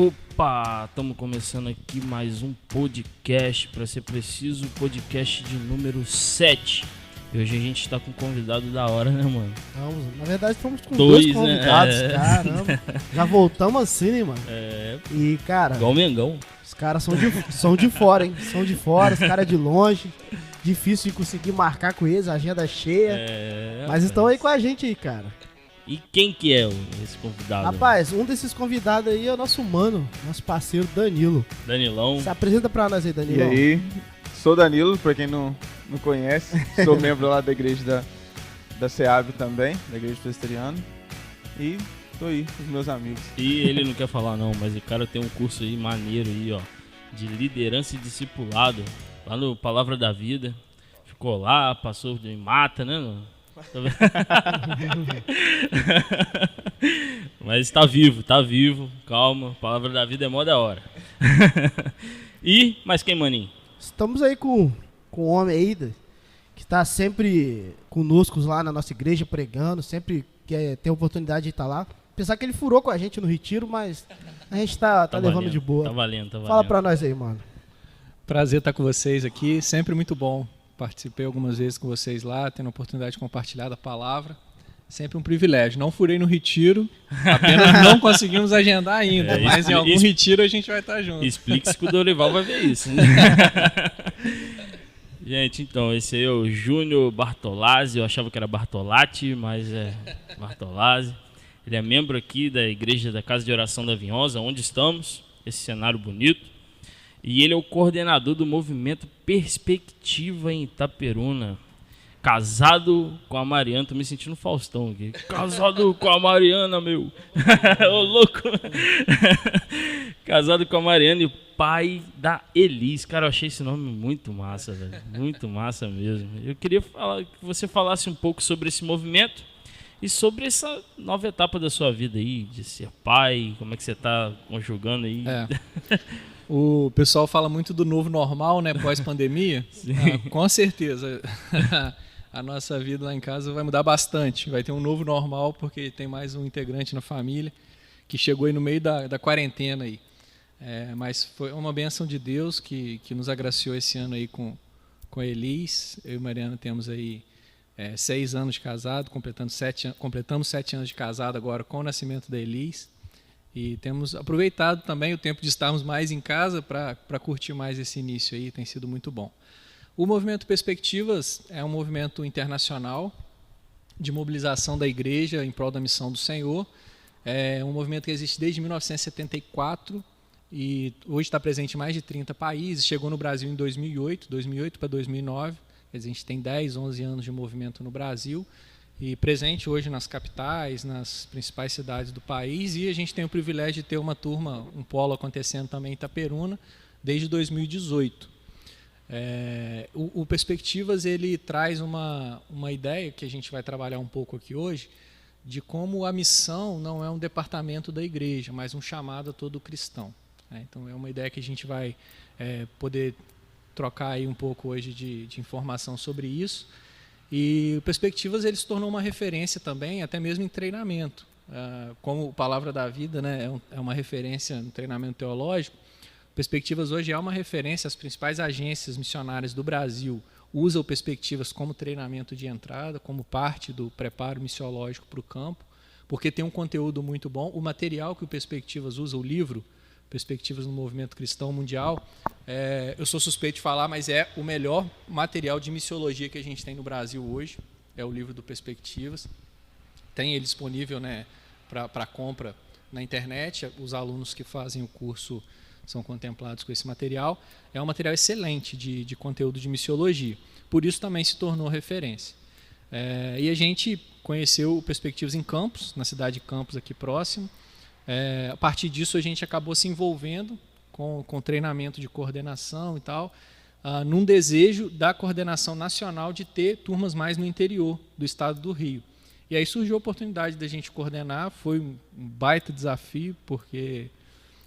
Opa, estamos começando aqui mais um podcast, para ser preciso, podcast de número 7. E hoje a gente tá com um convidado da hora, né, mano? Vamos, na verdade estamos com dois convidados, né? Caramba. Já voltamos assim, né, mano? E, cara... Igual o Mengão. Os caras são de fora, hein? São de fora, os caras de longe. Difícil de conseguir marcar com eles, agenda cheia. Mas estão aí com a gente aí, cara. E quem que é esse convidado? Rapaz, um desses convidados aí é o nosso mano, nosso parceiro Danilo. Danilão. Se apresenta pra nós aí, Danilão. E aí, sou Danilo, pra quem não conhece. Sou membro lá da igreja da SEAB também, da igreja presbiteriana. E tô aí com os meus amigos. E ele não quer falar não, mas o cara tem um curso aí maneiro aí, ó, de liderança e discipulado, lá no Palavra da Vida. Ficou lá, passou de mata, né, mano? Mas tá vivo, calma, Palavra da Vida é mó da hora. Mas quem, maninho? Estamos aí com um homem aí que tá sempre conosco lá na nossa igreja pregando, sempre quer ter a oportunidade de estar lá. Apesar que ele furou com a gente no retiro, mas a gente tá levando valendo, de boa. Tá valendo. Fala pra nós aí, mano. Prazer estar com vocês aqui, sempre muito bom. Participei algumas vezes com vocês lá, tendo a oportunidade de compartilhar da palavra. Sempre um privilégio. Não furei no retiro, apenas não conseguimos agendar ainda, mas em algum retiro a gente vai estar junto. Explique-se que o Dorival vai ver isso, né? Gente, então, esse aí é o Júnior Bartolazzi. Eu achava que era Bartolatti, mas é Bartolazzi. Ele é membro aqui da igreja da Casa de Oração da Vinhosa, onde estamos, esse cenário bonito. E ele é o coordenador do movimento Perspectiva em Itaperuna. Casado com a Mariana, tô me sentindo Faustão aqui. Casado com a Mariana, meu. Ô, louco. Casado com a Mariana e o pai da Elis. Cara, eu achei esse nome muito massa, velho. Muito massa mesmo. Eu queria que você falasse um pouco sobre esse movimento e sobre essa nova etapa da sua vida aí, de ser pai, como é que você tá conjugando aí. O pessoal fala muito do novo normal, né, pós-pandemia. Com certeza. A nossa vida lá em casa vai mudar bastante. Vai ter um novo normal porque tem mais um integrante na família que chegou aí no meio da quarentena aí. Mas foi uma bênção de Deus que nos agraciou esse ano aí com a Elis. Eu e Mariana temos aí 6 anos de casado, completamos 7 anos de casado agora com o nascimento da Elis. E temos aproveitado também o tempo de estarmos mais em casa para curtir mais esse início aí, tem sido muito bom. O Movimento Perspectivas é um movimento internacional de mobilização da igreja em prol da missão do Senhor. É um movimento que existe desde 1974 e hoje está presente em mais de 30 países. Chegou no Brasil em 2008 para 2009. A gente tem 10, 11 anos de movimento no Brasil. E presente hoje nas capitais, nas principais cidades do país. E a gente tem o privilégio de ter uma turma, um polo acontecendo também em Itaperuna, desde 2018. O Perspectivas ele traz uma ideia que a gente vai trabalhar um pouco aqui hoje, de como a missão não é um departamento da igreja, mas um chamado a todo cristão. Então é uma ideia que a gente vai poder trocar aí um pouco hoje de informação sobre isso. E o Perspectivas ele se tornou uma referência também, até mesmo em treinamento. Como Palavra da Vida, né, é uma referência no treinamento teológico, Perspectivas hoje é uma referência. As principais agências missionárias do Brasil usam Perspectivas como treinamento de entrada, como parte do preparo missiológico para o campo, porque tem um conteúdo muito bom. O material que o Perspectivas usa, o livro Perspectivas no Movimento Cristão Mundial, eu sou suspeito de falar, mas é o melhor material de missiologia que a gente tem no Brasil hoje, é o livro do Perspectivas. Tem ele disponível, né, para compra na internet, os alunos que fazem o curso são contemplados com esse material. É um material excelente de conteúdo de missiologia, por isso também se tornou referência. E a gente conheceu o Perspectivas em Campos, na cidade de Campos, aqui próximo. A partir disso a gente acabou se envolvendo com treinamento de coordenação e tal, num desejo da coordenação nacional de ter turmas mais no interior do estado do Rio. E aí surgiu a oportunidade da gente coordenar, foi um baita desafio, porque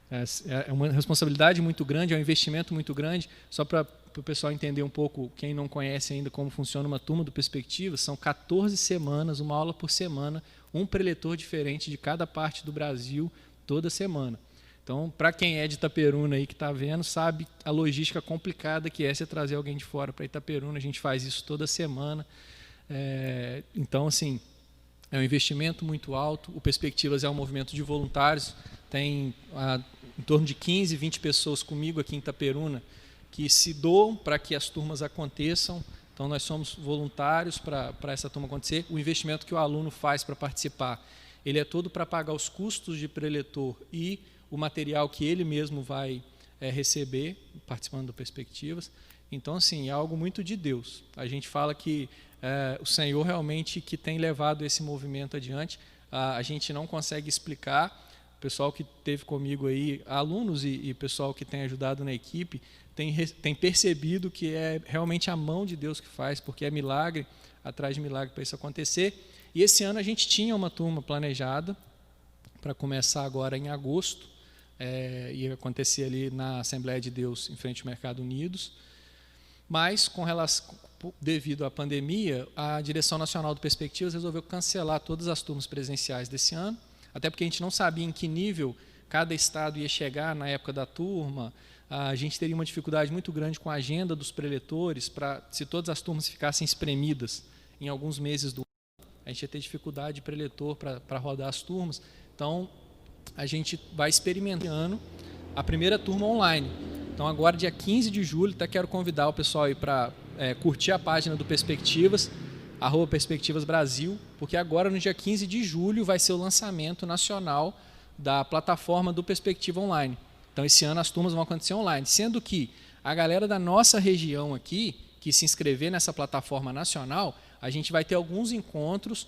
é uma responsabilidade muito grande, é um investimento muito grande. Só para o pessoal entender um pouco, quem não conhece ainda como funciona uma turma do Perspectivas, são 14 semanas, uma aula por semana, um preletor diferente de cada parte do Brasil, toda semana. Então, para quem é de Itaperuna aí que está vendo, sabe a logística complicada que é você trazer alguém de fora para Itaperuna. A gente faz isso toda semana. Então, assim, é um investimento muito alto. O Perspectivas é um movimento de voluntários. Tem em torno de 15, 20 pessoas comigo aqui em Itaperuna que se doam para que as turmas aconteçam. Então, nós somos voluntários para essa turma acontecer. O investimento que o aluno faz para participar, ele é todo para pagar os custos de preletor e o material que ele mesmo vai receber, participando do Perspectivas. Então, assim, é algo muito de Deus. A gente fala que o Senhor realmente que tem levado esse movimento adiante. A gente não consegue explicar. O pessoal que esteve comigo aí, alunos e pessoal que tem ajudado na equipe, tem percebido que é realmente a mão de Deus que faz, porque é milagre atrás de milagre para isso acontecer. E esse ano a gente tinha uma turma planejada para começar agora em agosto, ia acontecer ali na Assembleia de Deus, em frente ao Mercado Unidos, mas devido à pandemia, a Direção Nacional do Perspectivas resolveu cancelar todas as turmas presenciais desse ano, até porque a gente não sabia em que nível cada estado ia chegar na época da turma. A gente teria uma dificuldade muito grande com a agenda dos preletores, se todas as turmas ficassem espremidas em alguns meses do ano, a gente ia ter dificuldade de preletor para rodar as turmas. Então, a gente vai experimentando a primeira turma online. Então, agora, dia 15 de julho, até quero convidar o pessoal aí para curtir a página do Perspectivas, @Perspectivas Brasil, porque agora, no dia 15 de julho, vai ser o lançamento nacional da plataforma do Perspectiva Online. Então, esse ano as turmas vão acontecer online, sendo que a galera da nossa região aqui, que se inscrever nessa plataforma nacional, a gente vai ter alguns encontros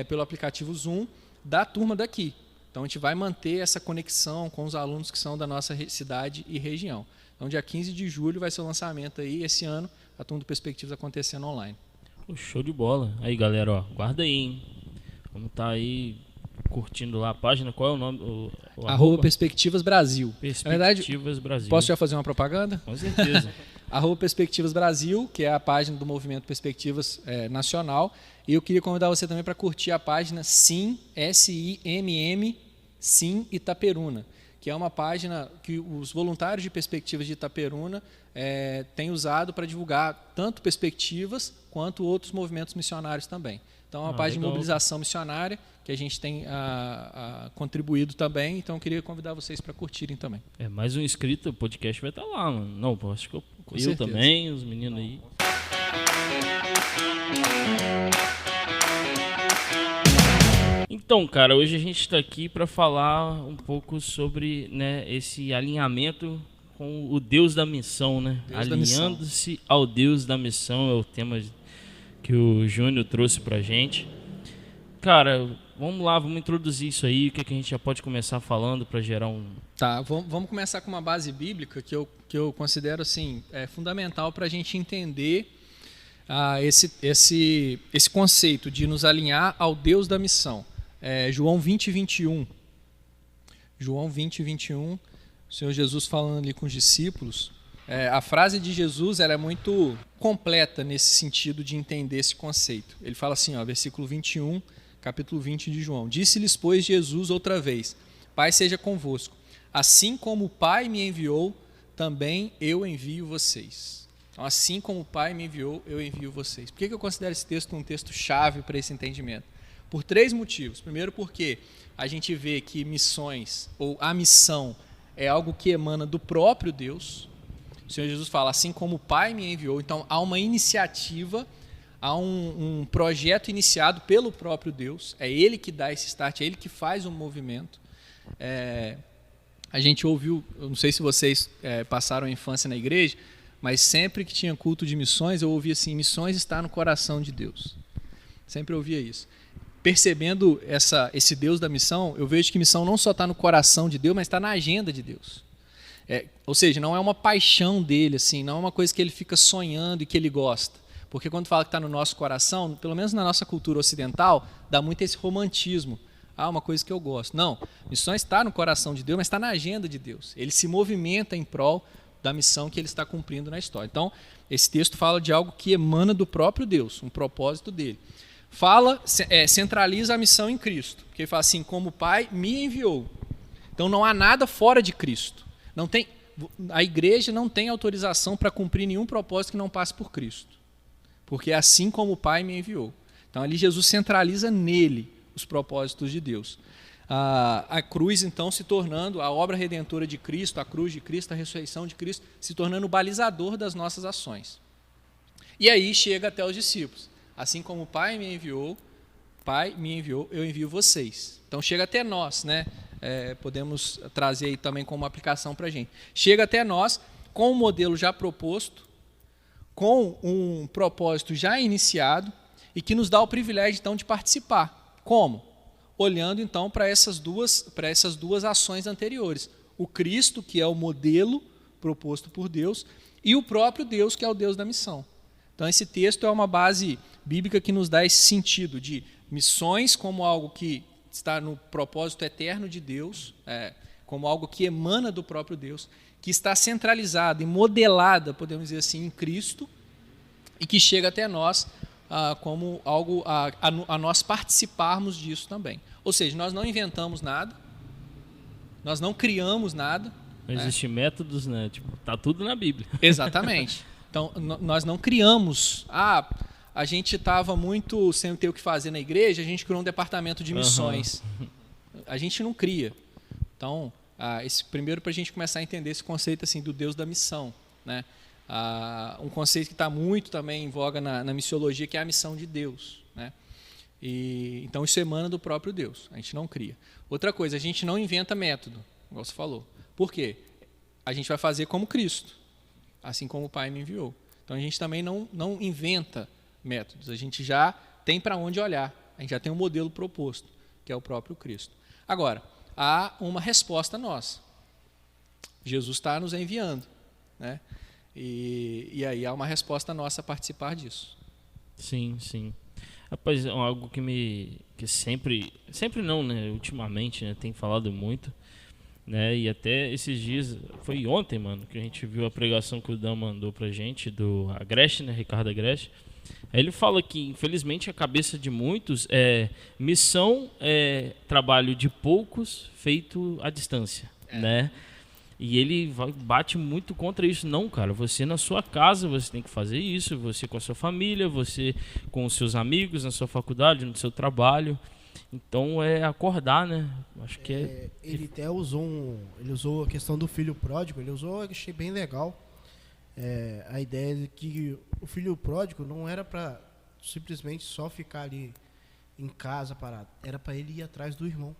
pelo aplicativo Zoom da turma daqui. Então, a gente vai manter essa conexão com os alunos que são da nossa cidade e região. Então, dia 15 de julho vai ser o lançamento aí, esse ano, a turma do Perspectivas acontecendo online. Show de bola. Aí, galera, ó, guarda aí, hein? Vamos estar aí curtindo lá a página. Qual é o nome? @ Perspectivas Brasil. Perspectivas Brasil. Posso já fazer uma propaganda? Com certeza. @ Perspectivas Brasil, que é a página do movimento Perspectivas Nacional. E eu queria convidar você também para curtir a página SIM, SIMM, SIM Itaperuna, que é uma página que os voluntários de Perspectivas de Itaperuna têm usado para divulgar tanto Perspectivas quanto outros movimentos missionários também. Então, é uma página de mobilização missionária que a gente tem contribuído também. Então, eu queria convidar vocês para curtirem também. Mais um inscrito, o podcast vai estar lá, mano. Não, acho que eu também, os meninos aí. Então, cara, hoje a gente está aqui para falar um pouco sobre, né, esse alinhamento com o Deus da missão, né? Alinhando-se ao Deus da missão é o tema que o Júnior trouxe pra gente. Cara, vamos lá, vamos introduzir isso aí, o que a gente já pode começar falando para gerar um... Tá, vamos começar com uma base bíblica que eu considero assim, fundamental para a gente entender esse conceito de nos alinhar ao Deus da missão. João 20, 21. João 20, 21, o Senhor Jesus falando ali com os discípulos. A frase de Jesus ela é muito completa nesse sentido de entender esse conceito. Ele fala assim, ó, versículo 21, capítulo 20 de João. Disse-lhes, pois, Jesus outra vez, Pai seja convosco. Assim como o Pai me enviou, também eu envio vocês. Então, assim como o Pai me enviou, eu envio vocês. Por que eu considero esse texto um texto chave para esse entendimento? Por 3 motivos. Primeiro, porque a gente vê que missões, ou a missão, é algo que emana do próprio Deus. O Senhor Jesus fala, assim como o Pai me enviou. Então, há uma iniciativa, há um projeto iniciado pelo próprio Deus. É Ele que dá esse start, é Ele que faz o movimento. A gente ouviu, eu não sei se vocês passaram a infância na igreja, mas sempre que tinha culto de missões, eu ouvia assim, missões está no coração de Deus. Sempre ouvia isso. Percebendo esse Deus da missão, eu vejo que missão não só está no coração de Deus, mas está na agenda de Deus. Ou seja, não é uma paixão dele, assim, não é uma coisa que ele fica sonhando e que ele gosta. Porque quando fala que está no nosso coração, pelo menos na nossa cultura ocidental, dá muito esse romantismo. Uma coisa que eu gosto. Não, missões está no coração de Deus, mas está na agenda de Deus. Ele se movimenta em prol da missão que ele está cumprindo na história. Então, esse texto fala de algo que emana do próprio Deus, um propósito dele. Centraliza a missão em Cristo, porque ele fala assim, como o Pai me enviou. Então não há nada fora de Cristo. A igreja não tem autorização para cumprir nenhum propósito que não passe por Cristo. Porque é assim como o Pai me enviou. Então ali Jesus centraliza nele os propósitos de Deus. A cruz, então, se tornando a obra redentora de Cristo, a cruz de Cristo, a ressurreição de Cristo, se tornando o balizador das nossas ações. E aí chega até os discípulos. Assim como o Pai me enviou, eu envio vocês. Então chega até nós, né? Podemos trazer aí também como aplicação para a gente. Chega até nós com um modelo já proposto, com um propósito já iniciado e que nos dá o privilégio, então, de participar. Como? Olhando, então, para essas duas ações anteriores. O Cristo, que é o modelo proposto por Deus, e o próprio Deus, que é o Deus da missão. Então, esse texto é uma base bíblica que nos dá esse sentido de missões como algo que está no propósito eterno de Deus, como algo que emana do próprio Deus, que está centralizada e modelada, podemos dizer assim, em Cristo, e que chega até nós como algo a nós participarmos disso também. Ou seja, nós não inventamos nada, nós não criamos nada. Não existem métodos, né? Tipo, tá tudo na Bíblia. Exatamente. Então, nós não criamos. A gente estava muito sem ter o que fazer na igreja, a gente criou um departamento de missões. A gente não cria. Então, primeiro para a gente começar a entender esse conceito assim do Deus da missão, né? Um conceito que está muito também em voga na missiologia, que é a missão de Deus, né? Então isso emana do próprio Deus, a gente não cria. Outra coisa, a gente não inventa método, igual você falou. Por quê? A gente vai fazer como Cristo, assim como o Pai me enviou. Então a gente também não inventa métodos, a gente já tem para onde olhar, a gente já tem um modelo proposto, que é o próprio Cristo. Agora, há uma resposta nossa. Jesus está nos enviando, né? E aí há uma resposta nossa a participar disso. Sim, sim. Rapaz, algo que sempre não, né? Ultimamente, né? Tem falado muito, né? E até esses dias, foi ontem, mano, que a gente viu a pregação que o Dan mandou pra gente, do Agreste, né? Ricardo Agreste. Aí ele fala que, infelizmente, a cabeça de muitos missão é trabalho de poucos feito à distância, né? E ele bate muito contra isso. Não, cara, você na sua casa, você tem que fazer isso, você com a sua família, você com os seus amigos, na sua faculdade, no seu trabalho. Então é acordar, né? Acho que ele até usou a questão do filho pródigo, eu achei bem legal. A ideia de que o filho pródigo não era para simplesmente só ficar ali em casa parado, era para ele ir atrás do irmão.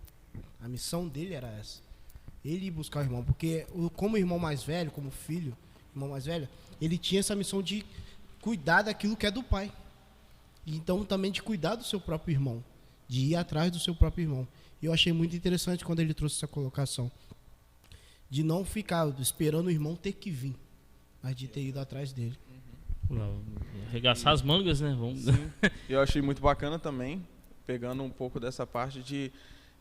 A missão dele era essa. Ele ia buscar o irmão, porque como irmão mais velho, como filho, irmão mais velho, ele tinha essa missão de cuidar daquilo que é do pai. E então também de cuidar do seu próprio irmão, de ir atrás do seu próprio irmão. E eu achei muito interessante quando ele trouxe essa colocação, de não ficar esperando o irmão ter que vir, mas de ter ido atrás dele. Arregaçar as mangas, né? Vamos. Eu achei muito bacana também, pegando um pouco dessa parte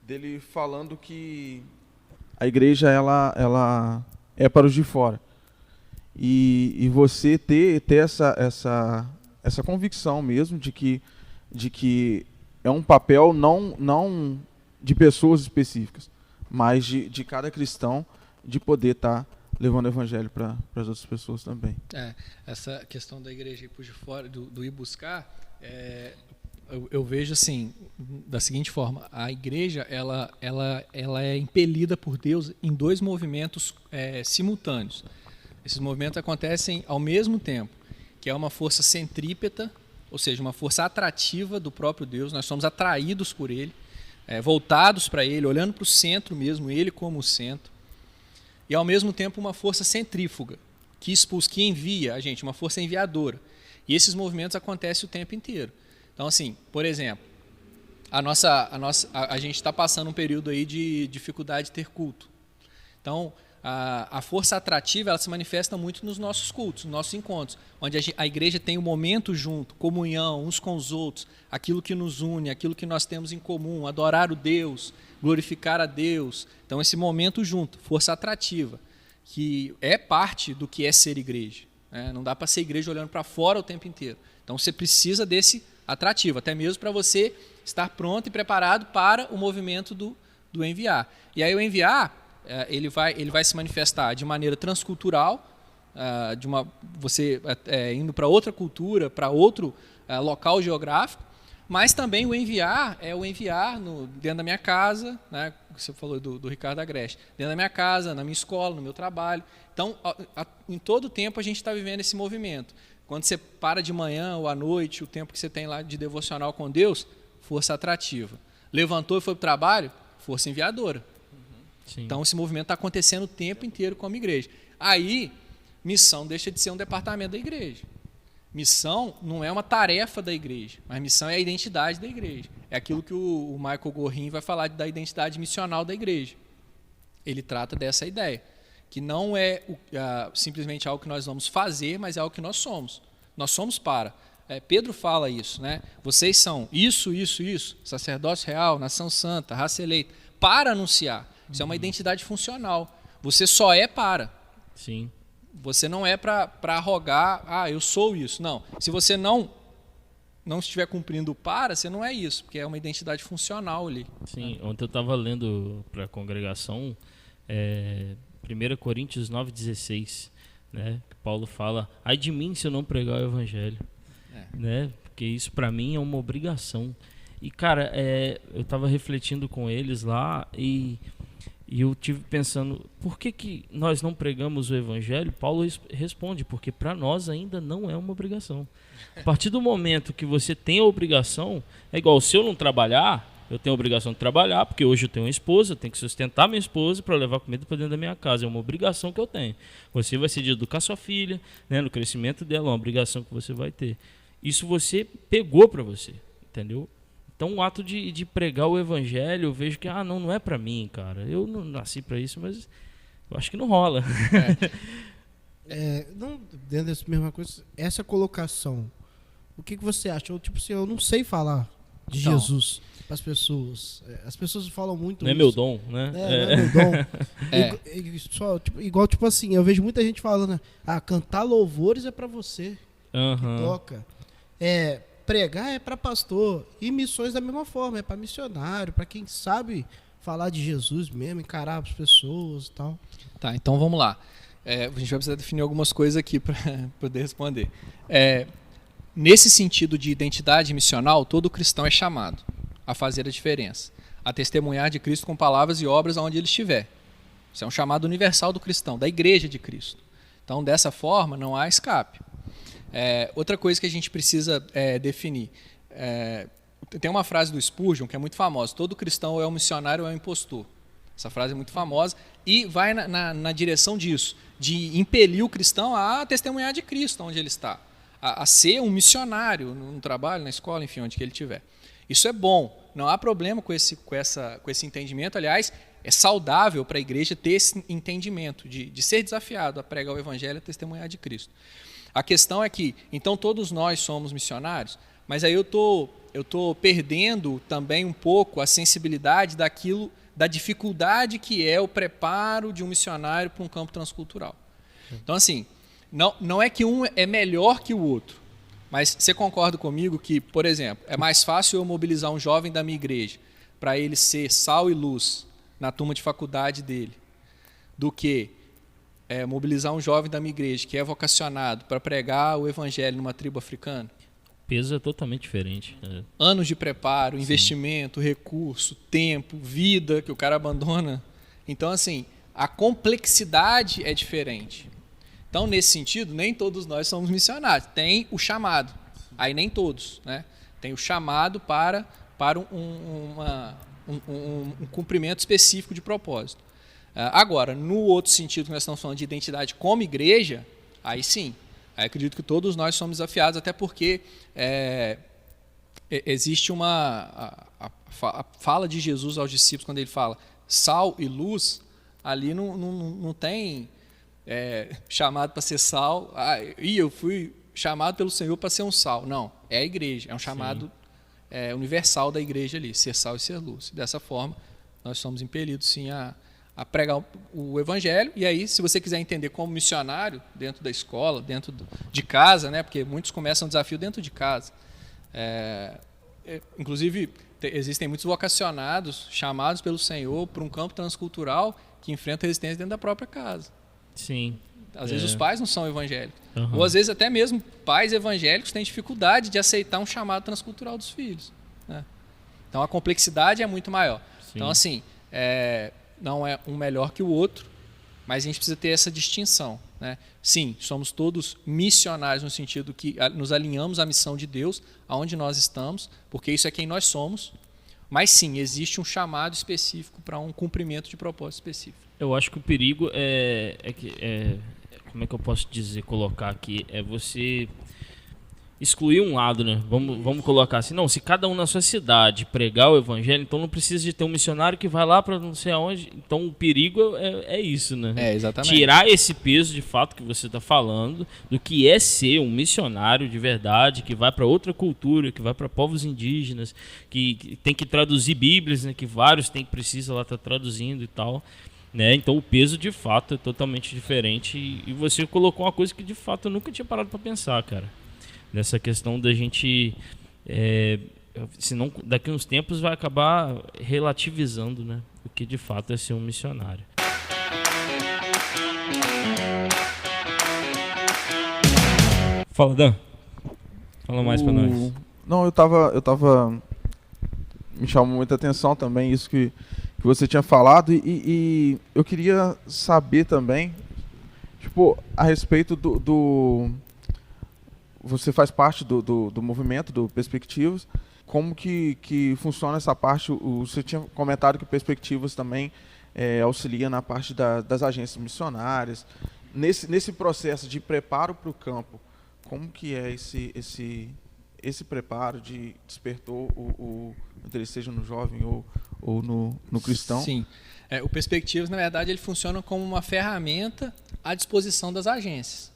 dele falando que a igreja ela é para os de fora. E você ter essa convicção mesmo de que é um papel não de pessoas específicas, mas de cada cristão, de poder estar levando o evangelho para as outras pessoas também. Essa questão da igreja ir por de fora, do ir buscar, eu vejo assim, da seguinte forma: a igreja ela é impelida por Deus em dois movimentos simultâneos. Esses movimentos acontecem ao mesmo tempo, que é uma força centrípeta, ou seja, uma força atrativa do próprio Deus. Nós somos atraídos por Ele, voltados para Ele, olhando para o centro mesmo, Ele como o centro. E ao mesmo tempo uma força centrífuga, que envia a gente, uma força enviadora. E esses movimentos acontecem o tempo inteiro. Então, assim, por exemplo, a gente está passando um período aí de dificuldade de ter culto. Então, a força atrativa, ela se manifesta muito nos nossos cultos, nos nossos encontros, onde a igreja tem um momento junto, comunhão uns com os outros, aquilo que nos une, aquilo que nós temos em comum, adorar o Deus, glorificar a Deus. Então, esse momento junto, força atrativa, que é parte do que é ser igreja. Não dá para ser igreja olhando para fora o tempo inteiro. Então, você precisa desse atrativo, até mesmo para você estar pronto e preparado para o movimento do enviar. E aí o enviar, ele vai se manifestar de maneira transcultural, você indo para outra cultura, para outro local geográfico, mas também o enviar dentro da minha casa, né? Você falou do Ricardo Agreste, dentro da minha casa, na minha escola, no meu trabalho. Então, em todo o tempo a gente está vivendo esse movimento. Quando você para de manhã ou à noite, o tempo que você tem lá de devocional com Deus, força atrativa. Levantou e foi para o trabalho, força enviadora. Sim. Então, esse movimento está acontecendo o tempo inteiro como igreja. Aí, missão deixa de ser um departamento da igreja. Missão não é uma tarefa da igreja, mas missão é a identidade da igreja. É aquilo que o Michael Gorin vai falar da identidade missional da igreja. Ele trata dessa ideia, que não é simplesmente algo que nós vamos fazer, mas é algo que nós somos. Nós somos para. Pedro fala isso, né? Vocês são isso, sacerdócio real, nação santa, raça eleita, para anunciar. Isso é uma identidade funcional. Você só é para. Sim. Você não é para arrogar, eu sou isso. Não. Se você não estiver cumprindo para, você não é isso, porque é uma identidade funcional ali. Sim, ontem eu estava lendo para a congregação 1 Coríntios 9,16, né? Que Paulo fala, ai de mim se eu não pregar o evangelho. Né? Porque isso para mim é uma obrigação. E, cara, eu estava refletindo com eles lá e eu tive pensando, por que nós não pregamos o evangelho? Paulo responde, porque para nós ainda não é uma obrigação. A partir do momento que você tem a obrigação, é igual, se eu não trabalhar, eu tenho a obrigação de trabalhar, porque hoje eu tenho uma esposa, eu tenho que sustentar minha esposa para levar comida para dentro da minha casa. É uma obrigação que eu tenho. Você vai ser de educar sua filha, né, no crescimento dela, é uma obrigação que você vai ter. Isso você pegou para você, entendeu? Então, o ato de pregar o evangelho, eu vejo que, não é para mim, cara. Eu não nasci para isso, mas eu acho que não rola. Não, dentro dessa mesma coisa, essa colocação, o que você acha? Eu não sei falar de Jesus para as pessoas. As pessoas falam muito Não isso. é meu dom, né? Não é meu dom. Igual, assim, eu vejo muita gente falando, cantar louvores é para você que toca. Pregar é para pastor, e missões da mesma forma, é para missionário, para quem sabe falar de Jesus mesmo, encarar as pessoas e tal. Tá, então vamos lá. A gente vai precisar definir algumas coisas aqui para poder responder. Nesse sentido de identidade missional, todo cristão é chamado a fazer a diferença, a testemunhar de Cristo com palavras e obras aonde ele estiver. Isso é um chamado universal do cristão, da igreja de Cristo. Então, dessa forma, não há escape. Outra coisa que a gente precisa definir, tem uma frase do Spurgeon que é muito famosa, todo cristão é um missionário ou é um impostor. Essa frase é muito famosa e vai na direção disso, de impelir o cristão a testemunhar de Cristo onde ele está, a ser um missionário no trabalho, na escola, enfim, onde que ele estiver. Isso é bom, não há problema com esse entendimento. Aliás, é saudável para a igreja ter esse entendimento de ser desafiado a pregar o evangelho e a testemunhar de Cristo. A questão é que, então, todos nós somos missionários, mas aí eu tô perdendo também um pouco a sensibilidade da dificuldade que é o preparo de um missionário para um campo transcultural. Então, assim, não é que um é melhor que o outro, mas você concorda comigo que, por exemplo, é mais fácil eu mobilizar um jovem da minha igreja para ele ser sal e luz na turma de faculdade dele, do que mobilizar um jovem da minha igreja que é vocacionado para pregar o evangelho numa tribo africana? O peso é totalmente diferente. Anos de preparo, investimento, recurso, tempo, vida que o cara abandona. Então, assim, a complexidade é diferente. Então, nesse sentido, nem todos nós somos missionários. Tem o chamado, aí nem todos, né? Tem o chamado para um cumprimento específico de propósito. Agora, no outro sentido que nós estamos falando de identidade como igreja, aí sim, aí acredito que todos nós somos desafiados, até porque existe a fala de Jesus aos discípulos quando ele fala sal e luz, ali não tem chamado para ser sal, eu fui chamado pelo Senhor para ser um sal. Não, é a igreja, é um chamado universal da igreja ali, ser sal e ser luz. Dessa forma, nós somos impelidos sim a pregar o evangelho. E aí, se você quiser entender como missionário dentro da escola, dentro de casa, né, porque muitos começam o desafio dentro de casa, inclusive, existem muitos vocacionados, chamados pelo Senhor para um campo transcultural que enfrenta resistência dentro da própria casa. Sim. Às vezes os pais não são evangélicos. Uhum. Ou às vezes até mesmo pais evangélicos têm dificuldade de aceitar um chamado transcultural dos filhos, né? Então a complexidade é muito maior. Sim. Então assim, não é um melhor que o outro, mas a gente precisa ter essa distinção, né? Sim, somos todos missionários no sentido que nos alinhamos à missão de Deus, aonde nós estamos, porque isso é quem nós somos. Mas sim, existe um chamado específico para um cumprimento de propósito específico. Eu acho que o perigo como é que eu posso dizer, colocar aqui, é você excluir um lado, né? Vamos colocar assim, não, se cada um na sua cidade pregar o evangelho, então não precisa de ter um missionário que vai lá para não sei aonde. Então o perigo é isso, né? Exatamente. Tirar esse peso de fato que você está falando, do que é ser um missionário de verdade, que vai para outra cultura, que vai para povos indígenas, que tem que traduzir Bíblias, né? Que vários precisam lá estar traduzindo e tal. Né? Então o peso de fato é totalmente diferente e você colocou uma coisa que de fato eu nunca tinha parado para pensar, cara, nessa questão da gente senão daqui a uns tempos vai acabar relativizando, né, o que de fato é ser um missionário. Fala, Dan, fala mais para nós. Não, eu tava me chamou muita atenção também isso que você tinha falado e eu queria saber também, tipo, a respeito do você faz parte do movimento do Perspectivas, como que funciona essa parte? Você tinha comentado que Perspectivas também auxilia na parte das agências missionárias. Nesse processo de preparo para o campo, como que é esse preparo de despertou o seja no jovem ou no cristão? Sim. O Perspectivas, na verdade, ele funciona como uma ferramenta à disposição das agências,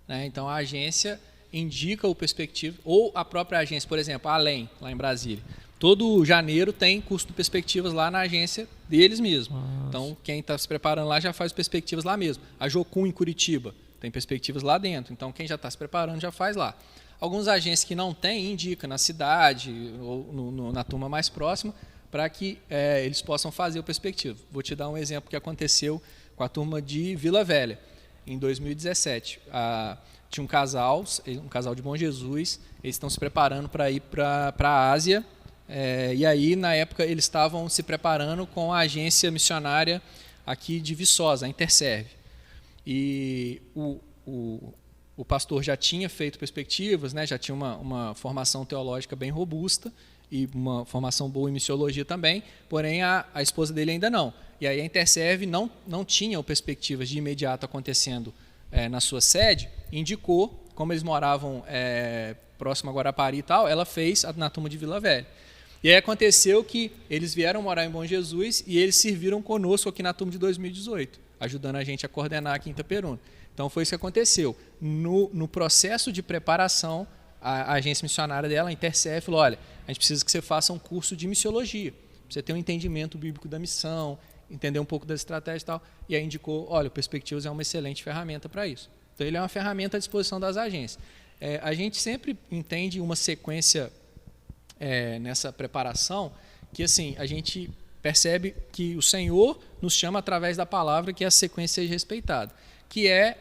né? Então, a agência indica o Perspectivas, ou a própria agência, por exemplo, a Além, lá em Brasília. Todo janeiro tem curso de Perspectivas lá na agência deles mesmo. Nossa. Então, quem está se preparando lá já faz Perspectivas lá mesmo. A Jocum, em Curitiba, tem Perspectivas lá dentro. Então, quem já está se preparando já faz lá. Algumas agências que não têm, indica na cidade ou na turma mais próxima, para que eles possam fazer o Perspectiva. Vou te dar um exemplo que aconteceu com a turma de Vila Velha, em 2017. Tinha um casal de Bom Jesus, eles estão se preparando para ir para a Ásia, e aí, na época, eles estavam se preparando com a agência missionária aqui de Viçosa, a Interserve. E o pastor já tinha feito Perspectivas, né? Já tinha uma formação teológica bem robusta e uma formação boa em missiologia também, porém a esposa dele ainda não. E aí a Interserve não tinha o Perspectivas de imediato acontecendo na sua sede, indicou, como eles moravam próximo a Guarapari e tal, ela fez na turma de Vila Velha. E aí aconteceu que eles vieram morar em Bom Jesus e eles serviram conosco aqui na turma de 2018, ajudando a gente a coordenar aqui em Itaperuna. Então foi isso que aconteceu. No processo de preparação, a agência missionária dela, a Interserve, falou: olha, a gente precisa que você faça um curso de missiologia, pra você ter um entendimento bíblico da missão, entender um pouco das estratégias e tal. E aí indicou: olha, o Perspectivas é uma excelente ferramenta para isso. Então ele é uma ferramenta à disposição das agências. A gente sempre entende uma sequência nessa preparação que assim, a gente percebe que o Senhor nos chama através da palavra que a sequência seja respeitada, que é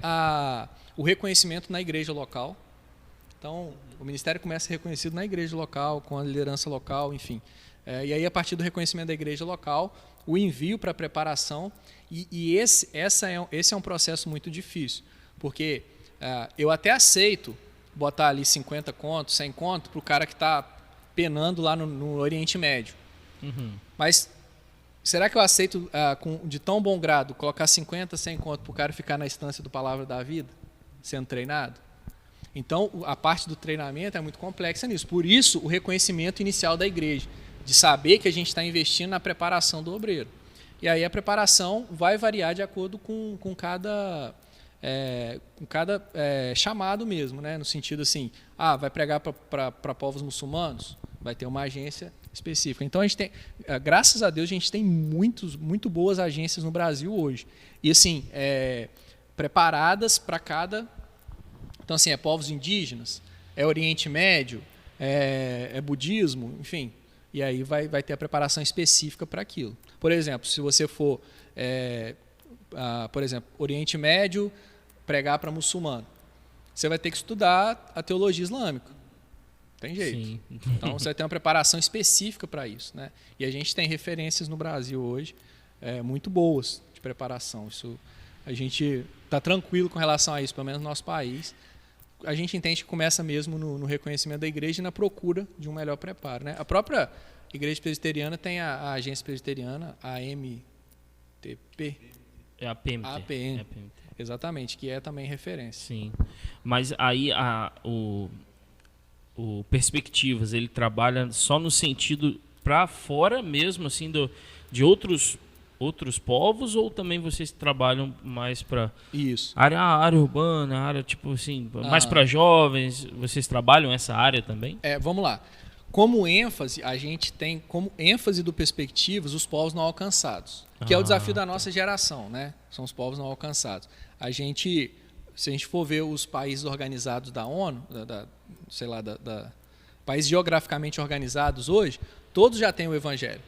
o reconhecimento na igreja local. Então, o ministério começa a ser reconhecido na igreja local, com a liderança local, enfim. E aí, a partir do reconhecimento da igreja local, o envio para a preparação, e esse é um processo muito difícil, porque eu até aceito botar ali 50 contos, 100 contos, para o cara que está penando lá no Oriente Médio. Uhum. Mas será que eu aceito de tão bom grado colocar 50, 100 conto para o cara ficar na instância do Palavra da Vida, sendo treinado? Então, a parte do treinamento é muito complexa nisso. Por isso, o reconhecimento inicial da igreja, de saber que a gente está investindo na preparação do obreiro. E aí a preparação vai variar de acordo com cada chamado mesmo, né? No sentido assim, vai pregar para povos muçulmanos? Vai ter uma agência específica. Então, a gente tem, graças a Deus, a gente tem muito boas agências no Brasil hoje. E assim, preparadas para cada... Então, assim, povos indígenas, Oriente Médio, é budismo, enfim. E aí vai ter a preparação específica para aquilo. Por exemplo, se você for, por exemplo, Oriente Médio, pregar para muçulmano, você vai ter que estudar a teologia islâmica. Tem jeito. Sim. Então você vai ter uma preparação específica para isso, né? E a gente tem referências no Brasil hoje muito boas de preparação. Isso, a gente está tranquilo com relação a isso, pelo menos no nosso país. A gente entende que começa mesmo no reconhecimento da igreja e na procura de um melhor preparo, né? A própria Igreja Presbiteriana tem a agência presbiteriana, a AMTP. É a PMT. A APN. Exatamente, que é também referência. Sim. Mas aí o Perspectivas, ele trabalha só no sentido para fora mesmo, assim, de outros povos, ou também vocês trabalham mais para área urbana, área tipo assim, mais para jovens? Vocês trabalham essa área também? Vamos lá. Como ênfase, a gente tem como ênfase do Perspectivas os povos não alcançados, que é o desafio da nossa geração, né? São os povos não alcançados. Se a gente for ver os países organizados da ONU, países geograficamente organizados hoje, todos já têm o Evangelho.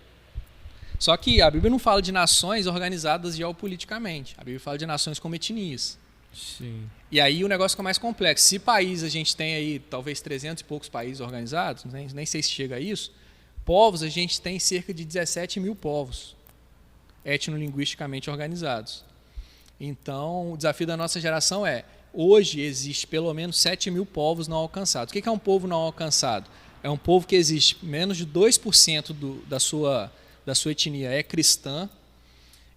Só que a Bíblia não fala de nações organizadas geopoliticamente. A Bíblia fala de nações como etnias. Sim. E aí o negócio fica mais complexo. Se país a gente tem aí talvez 300 e poucos países organizados, nem sei se chega a isso, povos a gente tem cerca de 17 mil povos etnolinguisticamente organizados. Então o desafio da nossa geração hoje existe pelo menos 7 mil povos não alcançados. O que é um povo não alcançado? É um povo que existe menos de 2% da sua etnia é cristã,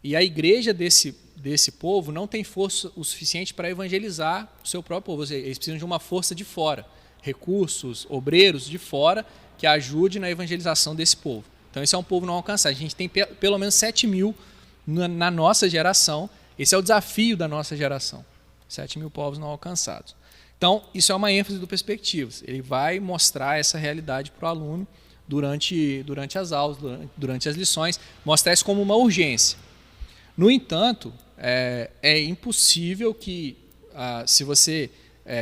e a igreja desse povo não tem força o suficiente para evangelizar o seu próprio povo. Eles precisam de uma força de fora, recursos, obreiros de fora que ajude na evangelização desse povo. Então esse é um povo não alcançado. A gente tem pelo menos 7 mil na nossa geração. Esse é o desafio da nossa geração. 7 mil povos não alcançados. Então, isso é uma ênfase do Perspectivas. Ele vai mostrar essa realidade para o aluno durante as aulas, durante as lições, mostrar isso como uma urgência. No entanto, é impossível que, se você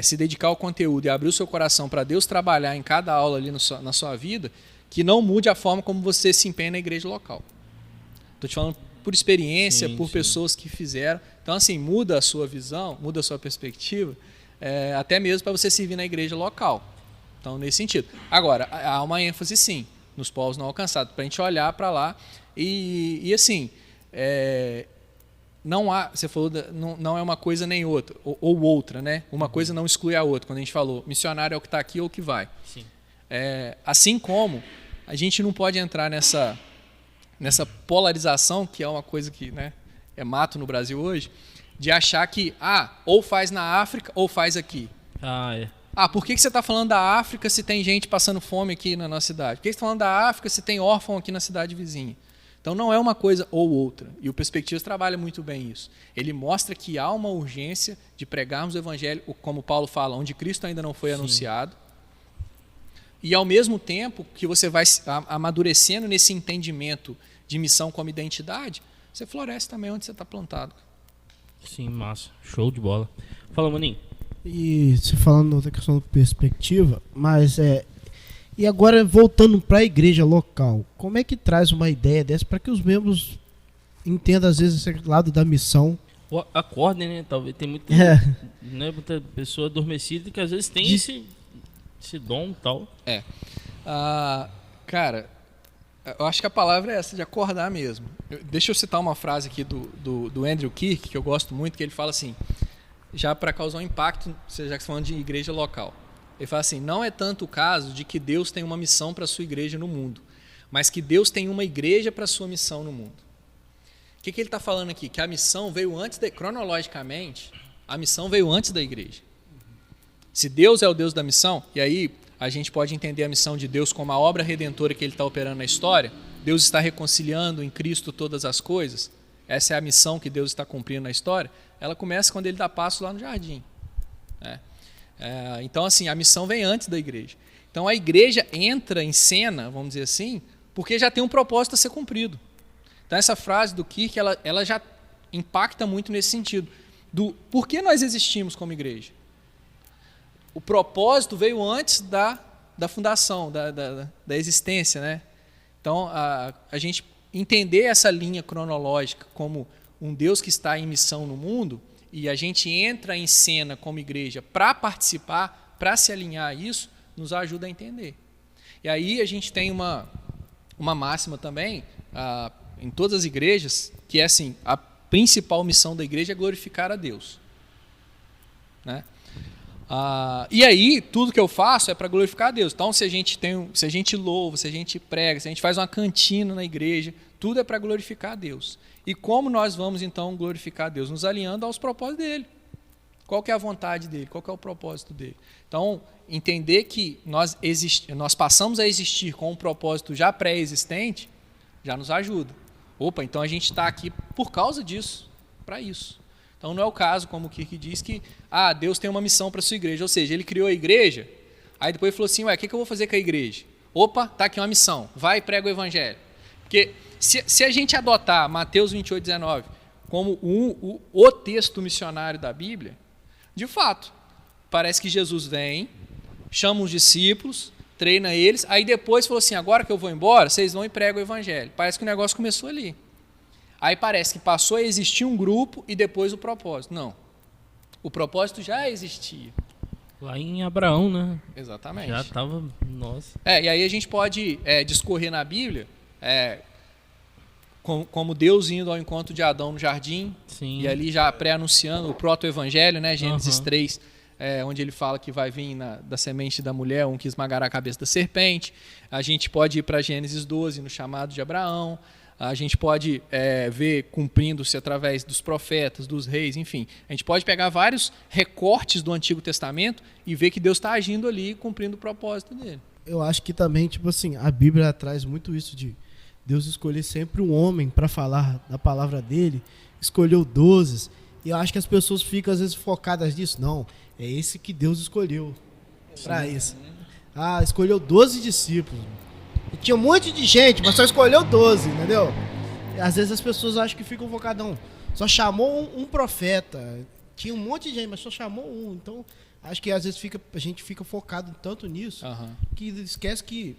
se dedicar ao conteúdo e abrir o seu coração para Deus trabalhar em cada aula ali na sua vida, que não mude a forma como você se empenha na igreja local. Estou te falando por experiência, por pessoas que fizeram. Então, assim, muda a sua visão, muda a sua perspectiva, até mesmo para você servir na igreja local. Então, nesse sentido. Agora, há uma ênfase, sim, nos povos não alcançados, para a gente olhar para lá e assim, não há, você falou, não é uma coisa nem outra, ou outra, né? Uma coisa não exclui a outra. Quando a gente falou, missionário é o que está aqui ou o que vai. Sim. Assim como a gente não pode entrar nessa polarização, que é uma coisa que, né, é mato no Brasil hoje, de achar que ou faz na África ou faz aqui. Por que você está falando da África se tem gente passando fome aqui na nossa cidade? Por que você está falando da África se tem órfão aqui na cidade vizinha? Então não é uma coisa ou outra. E o Perspectivas trabalha muito bem isso. Ele mostra que há uma urgência de pregarmos o Evangelho, como Paulo fala, onde Cristo ainda não foi anunciado. E ao mesmo tempo que você vai amadurecendo nesse entendimento de missão como identidade, você floresce também onde você está plantado. Sim, massa. Show de bola. Fala, Maninho. E se falando da questão da perspectiva, mas e agora voltando para a igreja local, como é que traz uma ideia dessa para que os membros entendam às vezes esse lado da missão? Acordem, né? Talvez tem muita pessoa adormecida que às vezes tem esse dom e tal. Cara, eu acho que a palavra é essa, de acordar mesmo. Deixa eu citar uma frase aqui do Andrew Kirk, que eu gosto muito, que ele fala assim, já para causar um impacto, já que você está falando de igreja local. Ele fala assim, não é tanto o caso de que Deus tem uma missão para a sua igreja no mundo, mas que Deus tem uma igreja para a sua missão no mundo. O que ele está falando aqui? Que a missão veio antes, cronologicamente, a missão veio antes da igreja. Se Deus é o Deus da missão, e aí a gente pode entender a missão de Deus como a obra redentora que Ele está operando na história, Deus está reconciliando em Cristo todas as coisas, essa é a missão que Deus está cumprindo na história, ela começa quando Ele dá passo lá no jardim. Então, assim, a missão vem antes da igreja. Então, a igreja entra em cena, vamos dizer assim, porque já tem um propósito a ser cumprido. Então, essa frase do Kirk, ela já impacta muito nesse sentido, do por que nós existimos como igreja. O propósito veio antes da da fundação, da existência, né? Então, a gente entender essa linha cronológica como um Deus que está em missão no mundo, e a gente entra em cena como igreja para participar, para se alinhar a isso, nos ajuda a entender. E aí a gente tem uma máxima também, em todas as igrejas, que é assim, a principal missão da igreja é glorificar a Deus. Né? E aí, tudo que eu faço é para glorificar a Deus. Então, se a gente louva, se a gente prega, se a gente faz uma cantina na igreja, tudo é para glorificar a Deus. E como nós vamos, então, glorificar a Deus? Nos alinhando aos propósitos dele. Qual que é a vontade dele? Qual que é o propósito dele? Então, entender que nós passamos a existir com um propósito já pré-existente, já nos ajuda. Opa, então a gente está aqui por causa disso, para isso. Então não é o caso, como o Kirk diz, que Deus tem uma missão para a sua igreja. Ou seja, ele criou a igreja, aí depois falou assim, o que eu vou fazer com a igreja? Opa, está aqui uma missão, vai e prega o evangelho. Porque se a gente adotar Mateus 28, 19 como o texto missionário da Bíblia, de fato, parece que Jesus vem, chama os discípulos, treina eles, aí depois falou assim, agora que eu vou embora, vocês vão e pregam o evangelho. Parece que o negócio começou ali. Aí parece que passou a existir um grupo e depois o propósito. Não. O propósito já existia. Lá em Abraão, né? Exatamente. Já estava, nossa. E aí a gente pode discorrer na Bíblia, como Deus indo ao encontro de Adão no jardim, Sim. E ali já pré-anunciando o proto-evangelho, né? Gênesis 3, onde ele fala que vai vir da semente da mulher um que esmagará a cabeça da serpente. A gente pode ir para Gênesis 12, no chamado de Abraão. A gente pode ver cumprindo-se através dos profetas, dos reis, enfim. A gente pode pegar vários recortes do Antigo Testamento e ver que Deus está agindo ali, cumprindo o propósito dele. Eu acho que também, tipo assim, a Bíblia traz muito isso de Deus escolher sempre um homem para falar da palavra dele, escolheu 12, e eu acho que as pessoas ficam às vezes focadas nisso. Não, é esse que Deus escolheu para isso. Escolheu 12 discípulos. E tinha um monte de gente, mas só escolheu 12, entendeu? E às vezes as pessoas acham que ficam focadão. Só chamou um profeta. Tinha um monte de gente, mas só chamou um. Então, acho que às vezes a gente fica focado tanto nisso, que esquece que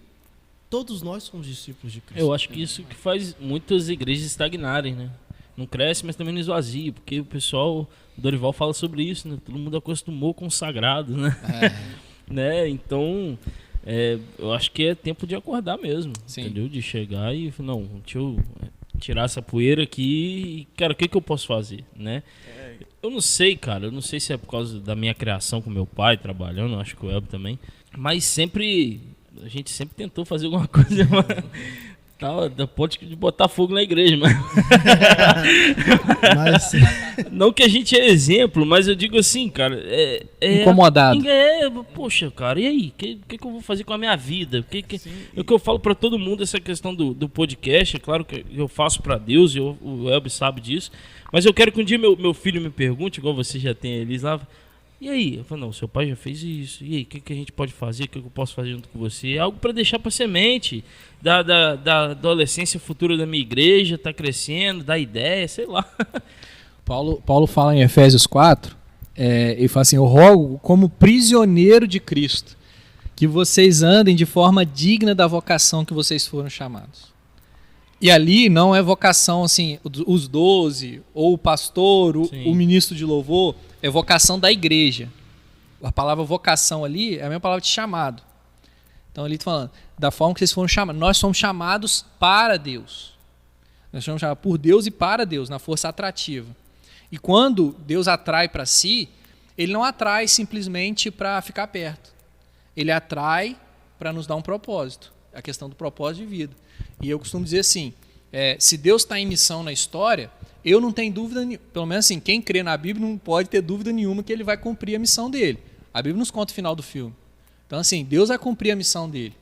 todos nós somos discípulos de Cristo. Eu acho que isso que faz muitas igrejas estagnarem, né? Não cresce, mas também não esvazia, porque o pessoal, o Dorival fala sobre isso, né? Todo mundo acostumou com o sagrado, né? Né? Então, eu acho que é tempo de acordar mesmo, entendeu? De chegar e, não, deixa eu tirar essa poeira aqui e, cara, o que eu posso fazer, né? Eu não sei, cara, eu não sei se é por causa da minha criação com meu pai trabalhando, acho que o Elber também, mas a gente sempre tentou fazer alguma coisa, pode botar fogo na igreja, mas não que a gente é exemplo, mas eu digo assim, cara, incomodado. Poxa, cara, e aí? O que eu vou fazer com a minha vida? O que eu falo pra todo mundo, essa questão do podcast, é claro que eu faço pra Deus, e o Elber sabe disso, mas eu quero que um dia meu filho me pergunte, igual você já tem a Elis lá, e aí? Eu falo, não, seu pai já fez isso. E aí, o que a gente pode fazer? O que eu posso fazer junto com você? É algo para deixar para semente da adolescência futura da minha igreja, tá crescendo, dá ideia, sei lá. Paulo fala em Efésios 4, ele fala assim, eu rogo como prisioneiro de Cristo, que vocês andem de forma digna da vocação que vocês foram chamados. E ali não é vocação assim, os 12, ou o pastor, o ministro de louvor, é vocação da igreja. A palavra vocação ali é a mesma palavra de chamado. Então ele está falando, da forma que vocês foram chamados. Nós somos chamados para Deus. Nós somos chamados por Deus e para Deus, na força atrativa. E quando Deus atrai para si, ele não atrai simplesmente para ficar perto. Ele atrai para nos dar um propósito. A questão do propósito de vida. E eu costumo dizer assim, se Deus está em missão na história, eu não tenho dúvida, pelo menos assim, quem crê na Bíblia não pode ter dúvida nenhuma que ele vai cumprir a missão dele. A Bíblia nos conta o final do filme. Então assim, Deus vai cumprir a missão dele.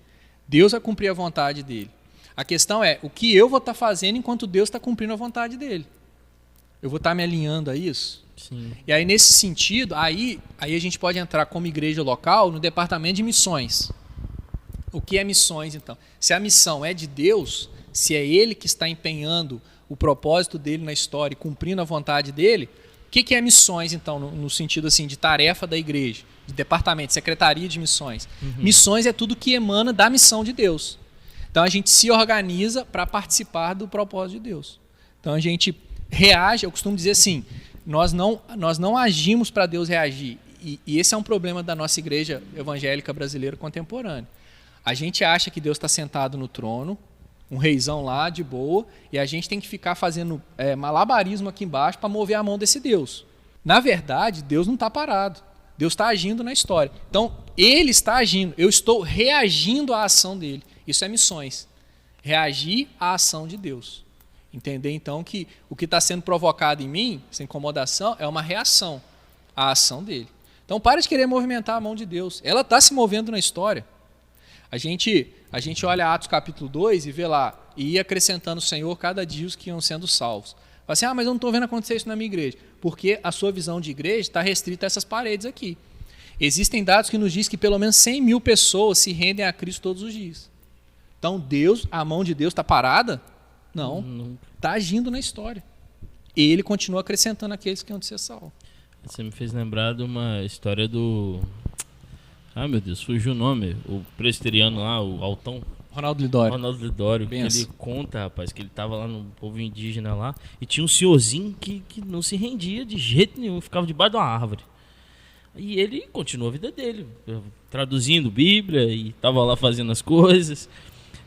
Deus vai cumprir a vontade dele. A questão é, o que eu vou estar fazendo enquanto Deus está cumprindo a vontade dele? Eu vou estar me alinhando a isso? Sim. E aí nesse sentido, aí a gente pode entrar como igreja local no departamento de missões. O que é missões então? Se a missão é de Deus, se é Ele que está empenhando o propósito dele na história e cumprindo a vontade dele, O que é missões, então, no sentido assim, de tarefa da igreja, de departamento, secretaria de missões? Missões é tudo que emana da missão de Deus. Então a gente se organiza para participar do propósito de Deus. Então a gente reage, eu costumo dizer assim, nós não agimos para Deus reagir. E esse é um problema da nossa igreja evangélica brasileira contemporânea. A gente acha que Deus está sentado no trono, um reizão lá, de boa, e a gente tem que ficar fazendo malabarismo aqui embaixo para mover a mão desse Deus. Na verdade, Deus não está parado. Deus está agindo na história. Então, Ele está agindo. Eu estou reagindo à ação dele. Isso é missões. Reagir à ação de Deus. Entender, então, que o que está sendo provocado em mim, essa incomodação, é uma reação à ação dele. Então, para de querer movimentar a mão de Deus. Ela está se movendo na história. A gente olha Atos capítulo 2 e vê lá, e ia acrescentando o Senhor cada dia os que iam sendo salvos. Fala assim, mas eu não estou vendo acontecer isso na minha igreja. Porque a sua visão de igreja está restrita a essas paredes aqui. Existem dados que nos dizem que pelo menos 100 mil pessoas se rendem a Cristo todos os dias. Então a mão de Deus está parada? Não. Está agindo na história. E Ele continua acrescentando aqueles que iam ser salvos. Você me fez lembrar de uma história do... Ah, meu Deus, fugiu o nome. O presbiteriano lá, o Altão. Ronaldo Lidório. Ronaldo Lidório, que ele conta, rapaz, que ele tava lá no povo indígena lá e tinha um senhorzinho que não se rendia de jeito nenhum, ficava debaixo de uma árvore. E ele continuou a vida dele, traduzindo Bíblia e tava lá fazendo as coisas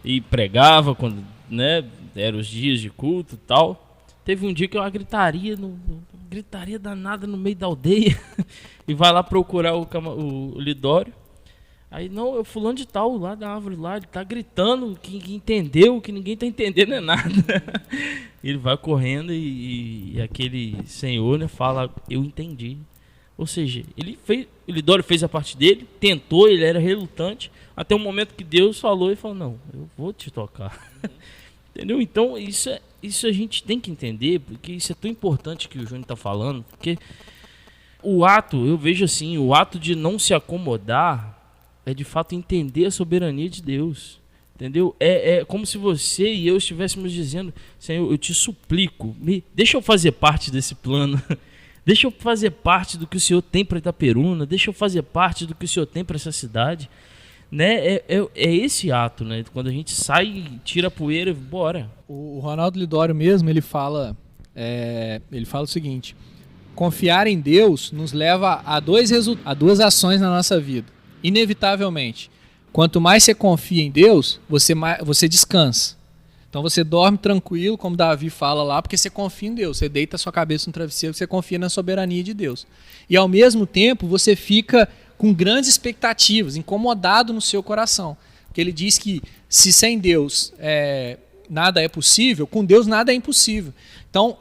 e pregava quando, né, eram os dias de culto e tal. Teve um dia que uma gritaria danada no meio da aldeia e vai lá procurar o Lidório. Aí, não, é o fulano de tal, lá da árvore lá, ele tá gritando que entendeu, que ninguém tá entendendo é nada. Ele vai correndo e aquele senhor, né, fala, eu entendi. Ou seja, o Lidório fez a parte dele, tentou, ele era relutante, até o momento que Deus falou e falou, não, eu vou te tocar. Entendeu? Então, isso a gente tem que entender, porque isso é tão importante que o Júnior tá falando, porque o ato, eu vejo assim, o ato de não se acomodar é de fato entender a soberania de Deus, entendeu? É como se você e eu estivéssemos dizendo, Senhor, eu te suplico, deixa eu fazer parte desse plano, deixa eu fazer parte do que o Senhor tem para Itaperuna, deixa eu fazer parte do que o Senhor tem para essa cidade, né? É esse ato, né? Quando a gente sai, tira a poeira e bora. O Ronaldo Lidório mesmo, ele fala o seguinte, confiar em Deus nos leva a duas ações na nossa vida. Inevitavelmente, quanto mais você confia em Deus, você descansa. Então você dorme tranquilo, como Davi fala lá, porque você confia em Deus. Você deita a sua cabeça no travesseiro, você confia na soberania de Deus. E ao mesmo tempo, você fica com grandes expectativas, incomodado no seu coração. Porque ele diz que se sem Deus nada é possível, com Deus nada é impossível. Então,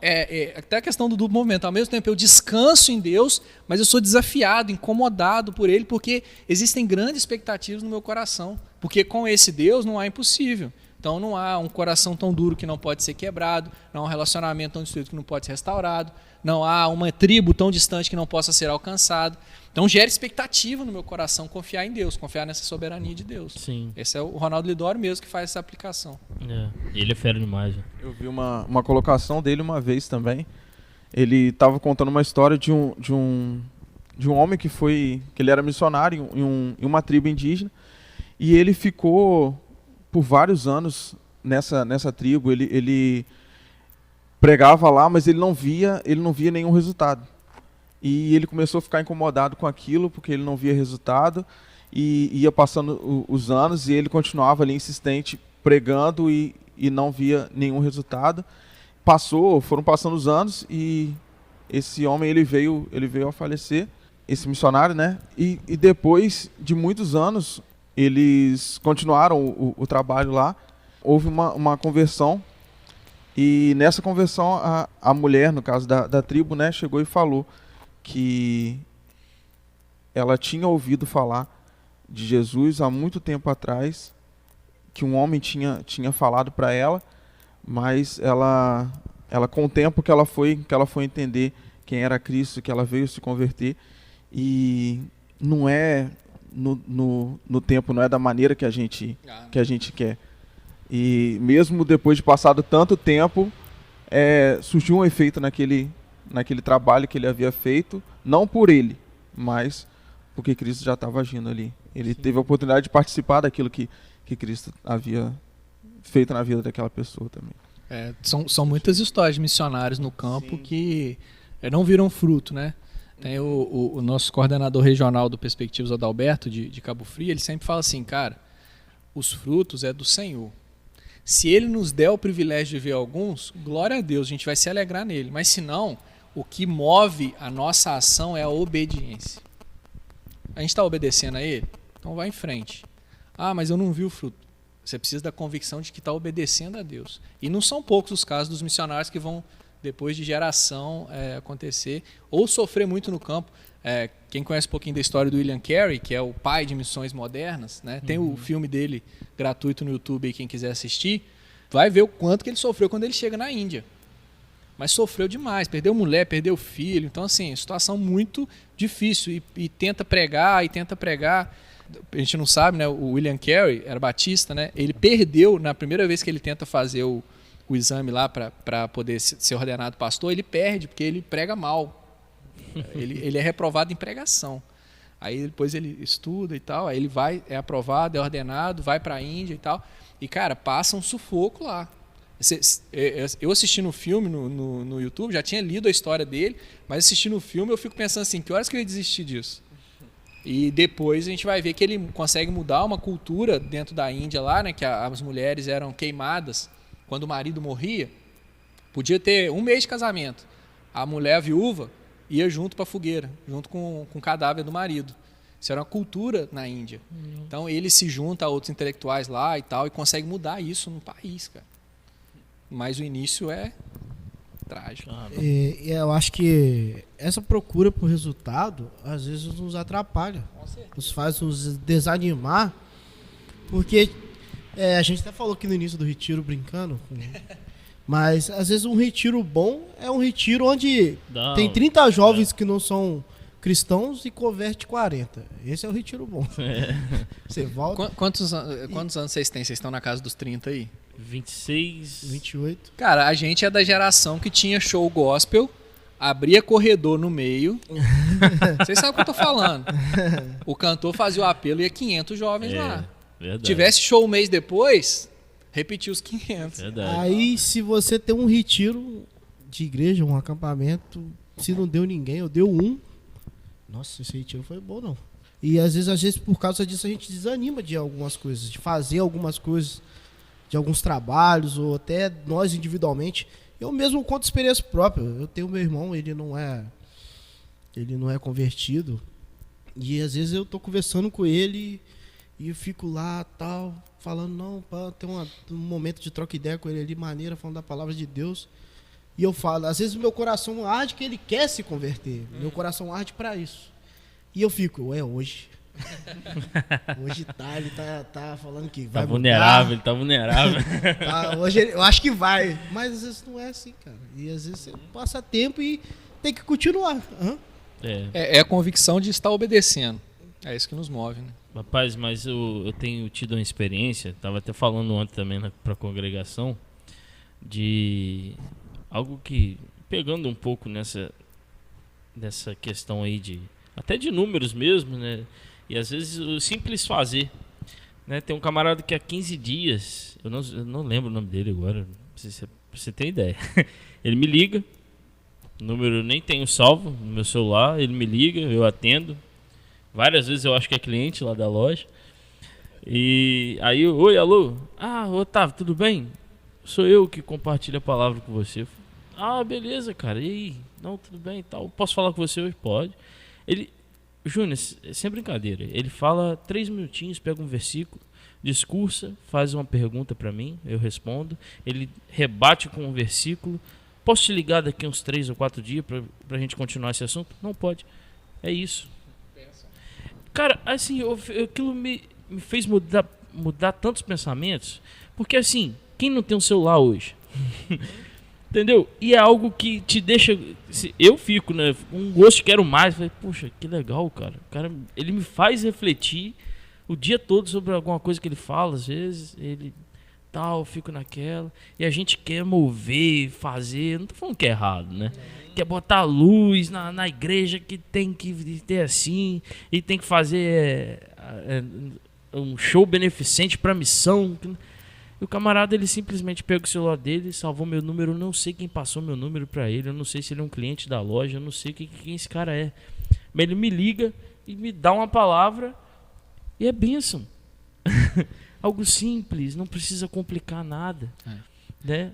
até a questão do duplo movimento. Ao mesmo tempo, eu descanso em Deus, mas eu sou desafiado, incomodado por Ele, porque existem grandes expectativas no meu coração. Porque com esse Deus não há impossível. Então, não há um coração tão duro que não pode ser quebrado, não há um relacionamento tão destruído que não pode ser restaurado, não há uma tribo tão distante que não possa ser alcançado. Então, gera expectativa no meu coração confiar em Deus, confiar nessa soberania de Deus. Sim. Esse é o Ronaldo Lidório mesmo que faz essa aplicação. Ele é fera demais. Né? Eu vi uma colocação dele uma vez também. Ele estava contando uma história de um homem que ele era missionário em uma tribo indígena e ele ficou por vários anos nessa tribo. Ele pregava lá, mas ele não via nenhum resultado. E ele começou a ficar incomodado com aquilo, porque ele não via resultado, e ia passando os anos, e ele continuava ali insistente, pregando, e não via nenhum resultado. Foram passando os anos, e esse homem ele veio a falecer, esse missionário, né? E depois de muitos anos, eles continuaram o trabalho lá, houve uma conversão, e nessa conversão, a mulher, no caso da tribo, né, chegou e falou que ela tinha ouvido falar de Jesus há muito tempo atrás, que um homem tinha falado para ela, mas ela com o tempo que ela foi entender quem era Cristo, que ela veio se converter, e não é no tempo, não é da maneira que a gente quer. E mesmo depois de passado tanto tempo, surgiu um efeito naquele naquele trabalho que ele havia feito, não por ele, mas porque Cristo já estava agindo ali. Ele teve a oportunidade de participar daquilo que Cristo havia feito na vida daquela pessoa também. São muitas histórias de missionários no campo que não viram fruto, né? Tem o nosso coordenador regional do Perspectivas, Adalberto, de Cabo Frio, ele sempre fala assim, cara, os frutos é do Senhor. Se ele nos der o privilégio de ver alguns, glória a Deus, a gente vai se alegrar nele. Mas se não, o que move a nossa ação é a obediência. A gente está obedecendo a ele? Então vai em frente. Ah, mas eu não vi o fruto. Você precisa da convicção de que está obedecendo a Deus. E não são poucos os casos dos missionários que vão, depois de geração, acontecer, ou sofrer muito no campo. Quem conhece um pouquinho da história do William Carey, que é o pai de missões modernas, né? Tem o filme dele gratuito no YouTube, aí, quem quiser assistir, vai ver o quanto que ele sofreu quando ele chega na Índia. Mas sofreu demais, perdeu mulher, perdeu filho. Então, assim, situação muito difícil. E tenta pregar, A gente não sabe, né? O William Carey era batista, né? Ele perdeu, na primeira vez que ele tenta fazer o exame lá para poder ser ordenado pastor, ele perde, porque ele prega mal. Ele é reprovado em pregação. Aí depois ele estuda e tal, aí ele vai, é aprovado, é ordenado, vai para a Índia e tal. E, cara, passa um sufoco lá. Eu assistindo o filme no YouTube, já tinha lido a história dele, mas assistindo o filme eu fico pensando assim, que horas que eu ia desistir disso? E depois a gente vai ver que ele consegue mudar uma cultura dentro da Índia lá, né, que as mulheres eram queimadas quando o marido morria. Podia ter 1 mês de casamento. A mulher, a viúva, ia junto para a fogueira, junto com o cadáver do marido. Isso era uma cultura na Índia. Então ele se junta a outros intelectuais lá e tal, e consegue mudar isso no país, cara. Mas o início é trágico. Eu acho que essa procura por resultado, às vezes, nos atrapalha. Nos faz nos desanimar. Porque a gente até falou aqui no início do retiro, brincando. Mas, às vezes, um retiro bom é um retiro onde tem 30 jovens que não são cristãos e converte 40. Esse é o retiro bom. Você volta... Quantos anos vocês têm? Vocês estão na casa dos 30 aí? 26... 28. Cara, a gente é da geração que tinha show gospel, abria corredor no meio. Vocês sabem o que eu tô falando. O cantor fazia o apelo e ia 500 jovens lá. Verdade. Tivesse show um mês depois, repetia os 500. Verdade. Aí, se você tem um retiro de igreja, um acampamento, se não deu ninguém, ou deu um, nossa, esse retiro foi bom, não. E às vezes, por causa disso, a gente desanima de algumas coisas, de fazer algumas coisas, de alguns trabalhos, ou até nós individualmente. Eu mesmo conto experiência própria. Eu tenho meu irmão, ele não é convertido. E às vezes eu tô conversando com ele e eu fico lá, tal, falando, não, pá, tem um momento de troca ideia com ele ali, maneira, falando da palavra de Deus. E eu falo, às vezes o meu coração arde que ele quer se converter. Meu coração arde para isso. E eu fico, hoje. Hoje ele tá falando que vai vulnerável, mudar. ele tá vulnerável. Hoje eu acho que vai. Mas às vezes não é assim, cara. E às vezes você passa tempo e tem que continuar. É a convicção de estar obedecendo. É isso que nos move, né? Rapaz, mas eu tenho tido uma experiência, estava até falando ontem também para a congregação, de algo que, pegando um pouco nessa questão aí até de números mesmo, né? E às vezes o simples fazer, né? Tem um camarada que há 15 dias, eu não lembro o nome dele agora, pra você ter ideia. Ele me liga, o número eu nem tenho salvo no meu celular, ele me liga, eu atendo. Várias vezes eu acho que é cliente lá da loja. E aí, oi, alô? Otávio, tudo bem? Sou eu que compartilho a palavra com você. Beleza, cara. E aí? Não, tudo bem e tal. Posso falar com você hoje? Pode. Júnior, sem brincadeira, ele fala 3 minutinhos, pega um versículo, discursa, faz uma pergunta pra mim, eu respondo. Ele rebate com um versículo. Posso te ligar daqui uns 3 ou 4 dias pra gente continuar esse assunto? Não pode. É isso. Cara, assim, aquilo me fez mudar tantos pensamentos. Porque, assim, quem não tem um celular hoje? Entendeu? E é algo que te deixa... Eu fico, né? Um gosto, quero mais. Falei, poxa, que legal, cara. O cara, ele me faz refletir o dia todo sobre alguma coisa que ele fala. Às vezes, ele... eu fico naquela. E a gente quer mover, fazer... Não tô falando que é errado, né? quer botar luz na igreja, que tem que ter assim, e tem que fazer um show beneficente pra missão. E o camarada, ele simplesmente pega o celular dele, salvou meu número, eu não sei quem passou meu número pra ele, eu não sei se ele é um cliente da loja, eu não sei quem esse cara é. Mas ele me liga e me dá uma palavra e é bênção. Algo simples, não precisa complicar nada. Né?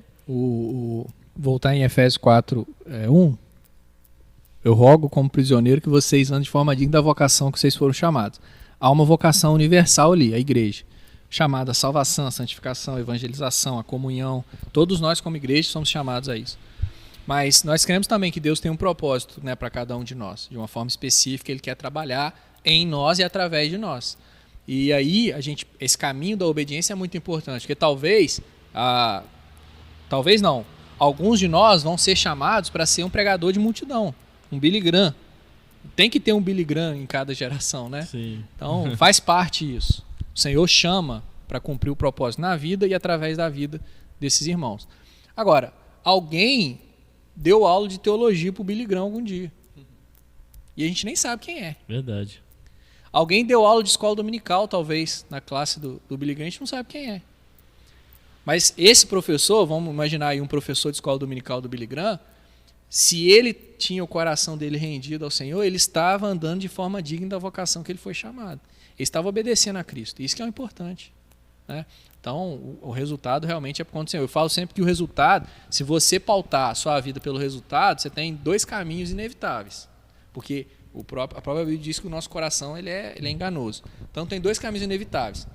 Voltar em Efésios 4, 1. Eu rogo como prisioneiro que vocês andem de forma digna da vocação que vocês foram chamados. Há uma vocação universal ali, a igreja. Chamada a salvação, a santificação, a evangelização, a comunhão. Todos nós como igreja somos chamados a isso. Mas nós cremos também que Deus tem um propósito, né, para cada um de nós. De uma forma específica, Ele quer trabalhar em nós e através de nós. E aí, esse caminho da obediência é muito importante, porque talvez não, alguns de nós vão ser chamados para ser um pregador de multidão, um Billy Graham. Tem que ter um Billy Graham em cada geração, né? Sim. Então, faz parte isso. O Senhor chama para cumprir o propósito na vida e através da vida desses irmãos. Agora, alguém deu aula de teologia para o Billy Graham algum dia. E a gente nem sabe quem é. Verdade. Alguém deu aula de escola dominical, talvez, na classe do Billy Graham, a gente não sabe quem é. Mas esse professor, vamos imaginar aí um professor de escola dominical do Billy Graham, se ele tinha o coração dele rendido ao Senhor, ele estava andando de forma digna da vocação que ele foi chamado. Ele estava obedecendo a Cristo. Isso que é o importante. Né? Então, o resultado realmente é por conta do Senhor. Eu falo sempre que o resultado, se você pautar a sua vida pelo resultado, você tem dois caminhos inevitáveis. Porque a própria Bíblia diz que o nosso coração ele é enganoso. Então, tem dois caminhos inevitáveis.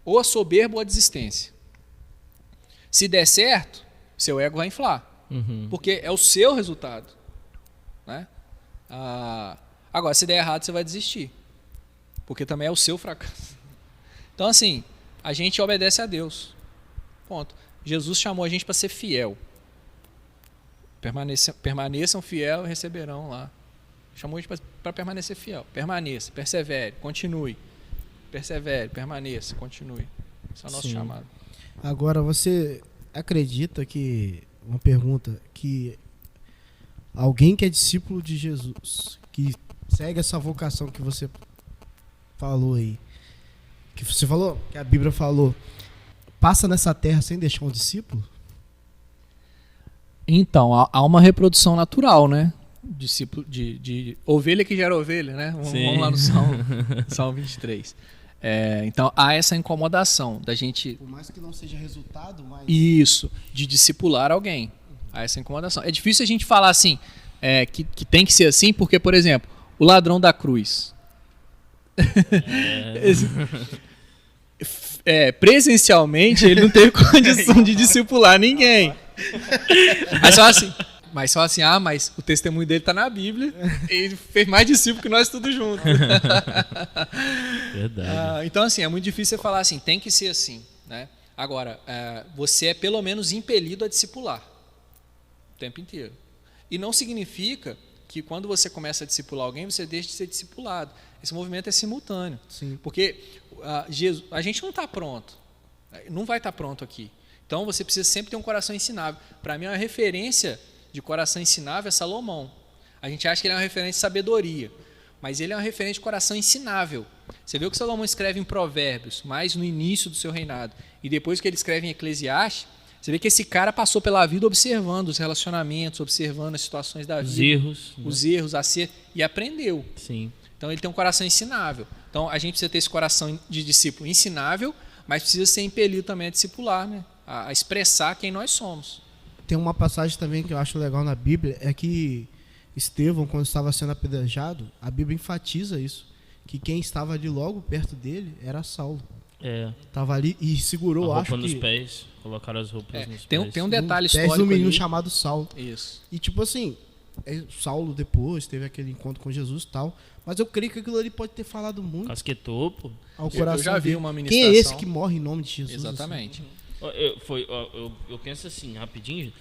Ou a soberba ou a desistência. Se der certo, seu ego vai inflar. Porque é o seu resultado. Né? Agora, se der errado, você vai desistir. Porque também é o seu fracasso. Então, assim, a gente obedece a Deus. Ponto. Jesus chamou a gente para ser fiel. Permaneçam fiel e receberão lá. Chamou a gente para permanecer fiel. Permaneça, persevere, continue. Persevere, permaneça, continue. Esse é o nosso chamado. Agora, você acredita que, uma pergunta, que alguém que é discípulo de Jesus, que segue essa vocação que você falou aí, que você falou, que a Bíblia falou, passa nessa terra sem deixar um discípulo? Então, há uma reprodução natural, né? Discípulo de ovelha que gera ovelha, né? Vamos lá no Salmo 23. Então, há essa incomodação da gente... Por mais que não seja resultado, mas... Isso, de discipular alguém. Há essa incomodação. É difícil a gente falar assim, que tem que ser assim, porque, por exemplo, o ladrão da cruz... presencialmente ele não teve condição de discipular ninguém. Mas só assim, mas o testemunho dele está na Bíblia, ele fez mais discípulo que nós tudo junto. Verdade. Então, assim, é muito difícil você falar assim, tem que ser assim, né? Agora, você é pelo menos impelido a discipular o tempo inteiro. E não significa que quando você começa a discipular alguém, você deixa de ser discipulado. Esse movimento é simultâneo. Sim. Porque a gente não está pronto. Não vai estar pronto aqui. Então, você precisa sempre ter um coração ensinável. Para mim, uma referência de coração ensinável é Salomão. A gente acha que ele é uma referência de sabedoria, mas ele é uma referência de coração ensinável. Você vê o que Salomão escreve em Provérbios, mais no início do seu reinado, e depois que ele escreve em Eclesiastes, você vê que esse cara passou pela vida observando os relacionamentos, observando as situações da vida, os erros, acertos, e aprendeu. Sim. Então ele tem um coração ensinável. Então a gente precisa ter esse coração de discípulo ensinável, mas precisa ser impelido também a discipular, né? A expressar quem nós somos. Tem uma passagem também que eu acho legal na Bíblia, é que Estevão, quando estava sendo apedrejado, a Bíblia enfatiza isso, que quem estava ali logo perto dele era Saulo. Estava ali e segurou, a roupa acho nos que... pés, colocaram as roupas nos pés. Tem um detalhe Pés histórico de um menino ali. chamado Saulo. Isso. E tipo assim, Saulo depois teve aquele encontro com Jesus e tal, mas eu creio que aquilo ali pode ter falado muito Casquetou, pô. ao coração Eu já vi dele. uma ministração. Quem é esse que morre em nome de Jesus? Exatamente. Eu penso assim, rapidinho,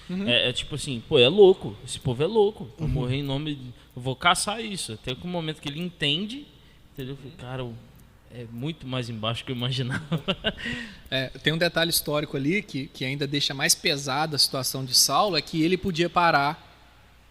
tipo assim, pô, é louco, esse povo é louco, eu morrer em nome, eu vou caçar isso, até que o momento que ele entende, entendeu? Cara, é muito mais embaixo do que eu imaginava. Tem um detalhe histórico ali que ainda deixa mais pesada a situação de Saulo, é que ele podia parar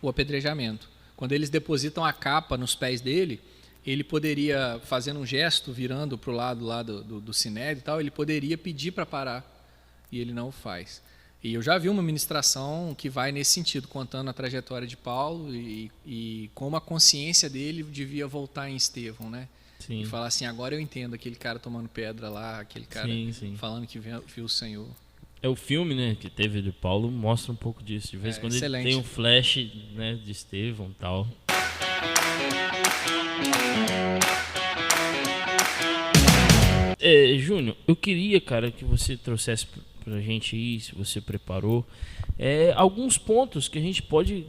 o apedrejamento. Quando eles depositam a capa nos pés dele, ele poderia, fazendo um gesto, virando para o lado lá do sinédrio e tal, ele poderia pedir para parar, e ele não o faz. E eu já vi uma ministração que vai nesse sentido, contando a trajetória de Paulo e como a consciência dele devia voltar em Estevão, né? Sim. E falar assim, agora eu entendo aquele cara tomando pedra lá, aquele cara falando que viu o Senhor. É o filme, né, que teve de Paulo, mostra um pouco disso. De vez em quando excelente. ele tem um flash, né, de Estevão e tal. Júnior, eu queria, cara, que você trouxesse pra gente aí, se você preparou, alguns pontos que a gente pode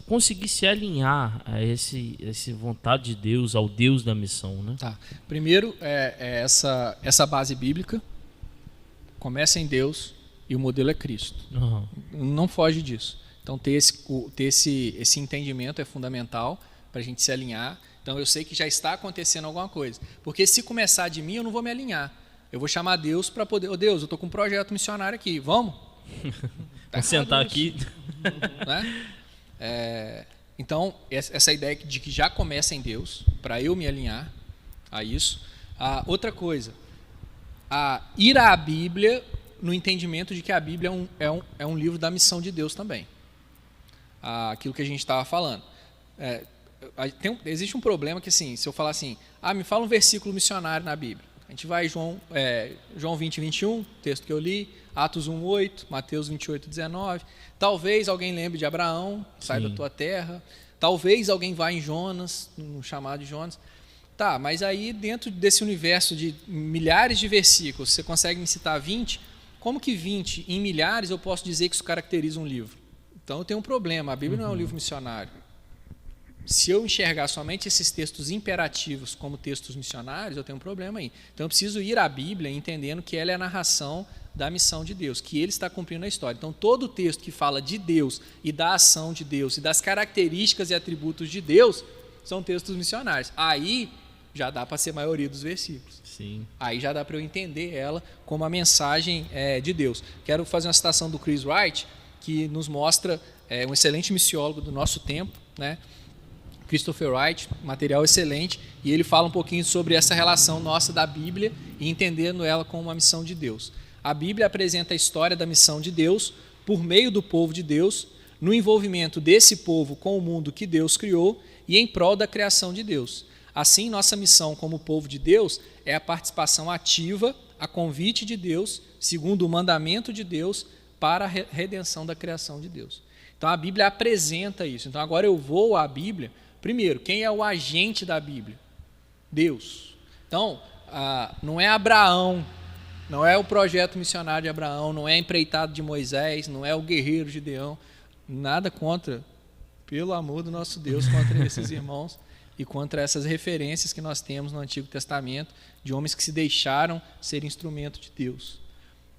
conseguir se alinhar a essa vontade de Deus, ao Deus da missão, né? Tá. Primeiro, essa base bíblica começa em Deus e o modelo é Cristo. Uhum. Não foge disso. Então, ter esse entendimento é fundamental para a gente se alinhar. Então, eu sei que já está acontecendo alguma coisa. Porque se começar de mim, eu não vou me alinhar. Eu vou chamar Deus para poder... Deus, eu estou com um projeto missionário aqui. Vamos? Vamos sentar aqui. Né? Então, essa ideia de que já começa em Deus, para eu me alinhar a isso. Outra coisa, ir à Bíblia no entendimento de que a Bíblia é um livro da missão de Deus também. Aquilo que a gente estava falando. Existe um problema que, assim, se eu falar assim, me fala um versículo missionário na Bíblia. A gente vai João 20, 21, texto que eu li, Atos 1, 8, Mateus 28, 19. Talvez alguém lembre de Abraão, sai da tua terra. Talvez alguém vá em Jonas, no chamado de Jonas. Tá, mas aí dentro desse universo de milhares de versículos, você consegue me citar 20? Como que 20 em milhares eu posso dizer que isso caracteriza um livro? Então eu tenho um problema, a Bíblia não é um livro missionário. Se eu enxergar somente esses textos imperativos como textos missionários, eu tenho um problema aí. Então eu preciso ir à Bíblia entendendo que ela é a narração da missão de Deus, que ele está cumprindo a história. Então todo texto que fala de Deus e da ação de Deus e das características e atributos de Deus são textos missionários. Aí já dá para ser a maioria dos versículos. Sim. Aí já dá para eu entender ela como a mensagem de Deus. Quero fazer uma citação do Chris Wright, que nos mostra um excelente missiólogo do nosso tempo, né? Christopher Wright, material excelente, e ele fala um pouquinho sobre essa relação nossa da Bíblia e entendendo ela como uma missão de Deus. A Bíblia apresenta a história da missão de Deus por meio do povo de Deus, no envolvimento desse povo com o mundo que Deus criou e em prol da criação de Deus. Assim, nossa missão como povo de Deus é a participação ativa, a convite de Deus, segundo o mandamento de Deus, para a redenção da criação de Deus. Então, a Bíblia apresenta isso. Então, agora eu vou à Bíblia. Primeiro, quem é o agente da Bíblia? Deus. Então, não é Abraão, não é o projeto missionário de Abraão, não é a empreitada de Moisés, não é o guerreiro Gideão. Nada contra, pelo amor do nosso Deus, contra esses irmãos e contra essas referências que nós temos no Antigo Testamento de homens que se deixaram ser instrumento de Deus.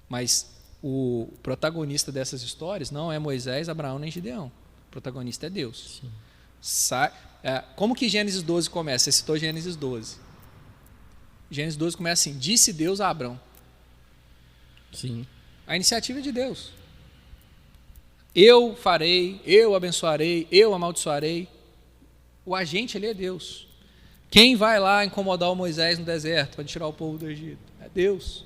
Mas o protagonista dessas histórias não é Moisés, Abraão nem Gideão. O protagonista é Deus. Sim. Como que Gênesis 12 começa? Você citou Gênesis 12. Gênesis 12 começa assim: disse Deus a Abrão. Sim. A iniciativa é de Deus. Eu farei, eu abençoarei, eu amaldiçoarei. O agente ali é Deus. Quem vai lá incomodar o Moisés no deserto para tirar o povo do Egito? É Deus.